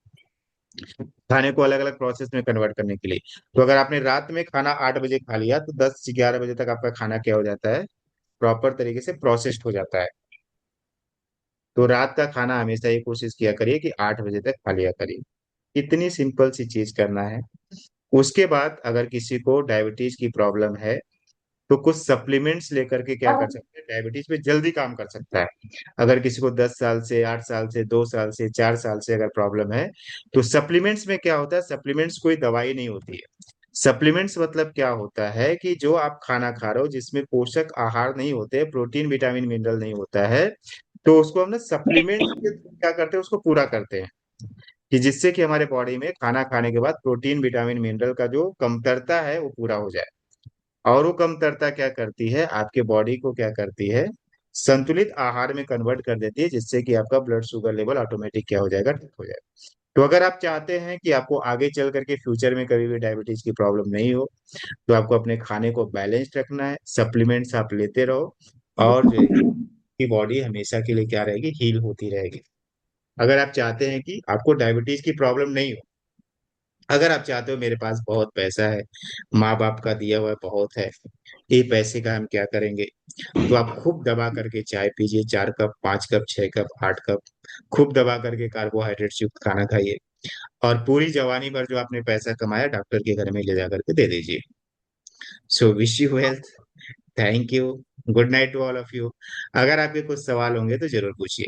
खाने को अलग अलग प्रोसेस में कन्वर्ट करने के लिए। तो अगर आपने रात में खाना 8 बजे खा लिया, तो 10 से 11 बजे तक आपका खाना क्या हो जाता है, प्रॉपर तरीके से प्रोसेस्ड हो जाता है। तो रात का खाना हमेशा ये कोशिश किया करिए कि 8 बजे तक खा लिया करिए। इतनी सिंपल सी चीज करना है। उसके बाद अगर किसी को डायबिटीज की प्रॉब्लम है, तो कुछ सप्लीमेंट्स लेकर के क्या कर सकते हैं, डायबिटीज पे जल्दी काम कर सकता है। अगर किसी को 10 साल से 8 साल से 2 साल से 4 साल से अगर प्रॉब्लम है, तो सप्लीमेंट्स में क्या होता है, सप्लीमेंट्स कोई दवाई नहीं होती है। सप्लीमेंट्स मतलब क्या होता है कि जो आप खाना खा रहे हो जिसमें पोषक आहार नहीं होते, प्रोटीन विटामिन मिनरल नहीं होता है, तो उसको हम ना सप्लीमेंट्स के थ्रू क्या करते हैं, उसको पूरा करते हैं। कि जिससे कि हमारे बॉडी में खाना खाने के बाद प्रोटीन विटामिन मिनरल का जो कमतरता है वो पूरा हो जाए। और वो कमतरता क्या करती है, आपके बॉडी को क्या करती है, संतुलित आहार में कन्वर्ट कर देती है, जिससे कि आपका ब्लड शुगर लेवल ऑटोमेटिक क्या हो जाएगा, ठीक हो जाएगा। तो अगर आप चाहते हैं कि आपको आगे चल करके फ्यूचर में कभी भी डायबिटीज की प्रॉब्लम नहीं हो, तो आपको अपने खाने को बैलेंस्ड रखना है, सप्लीमेंट्स आप लेते रहो, और जो है कि बॉडी हमेशा के लिए क्या रहेगी, हील होती रहेगी। अगर आप चाहते हैं कि आपको डायबिटीज की प्रॉब्लम नहीं हो, अगर आप चाहते हो मेरे पास बहुत पैसा है, माँ बाप का दिया हुआ बहुत है, ये पैसे का हम क्या करेंगे, तो आप खूब दबा करके चाय पीजिए, 4 कप, 5 कप, 6 कप, 8 कप, खूब दबा करके कार्बोहाइड्रेट युक्त खाना खाइए, और पूरी जवानी भर जो आपने पैसा कमाया डॉक्टर के घर में ले जा करके दे दीजिए। So wish you health. Thank you. Good night to all of you. अगर आपके कुछ सवाल होंगे तो जरूर पूछिए।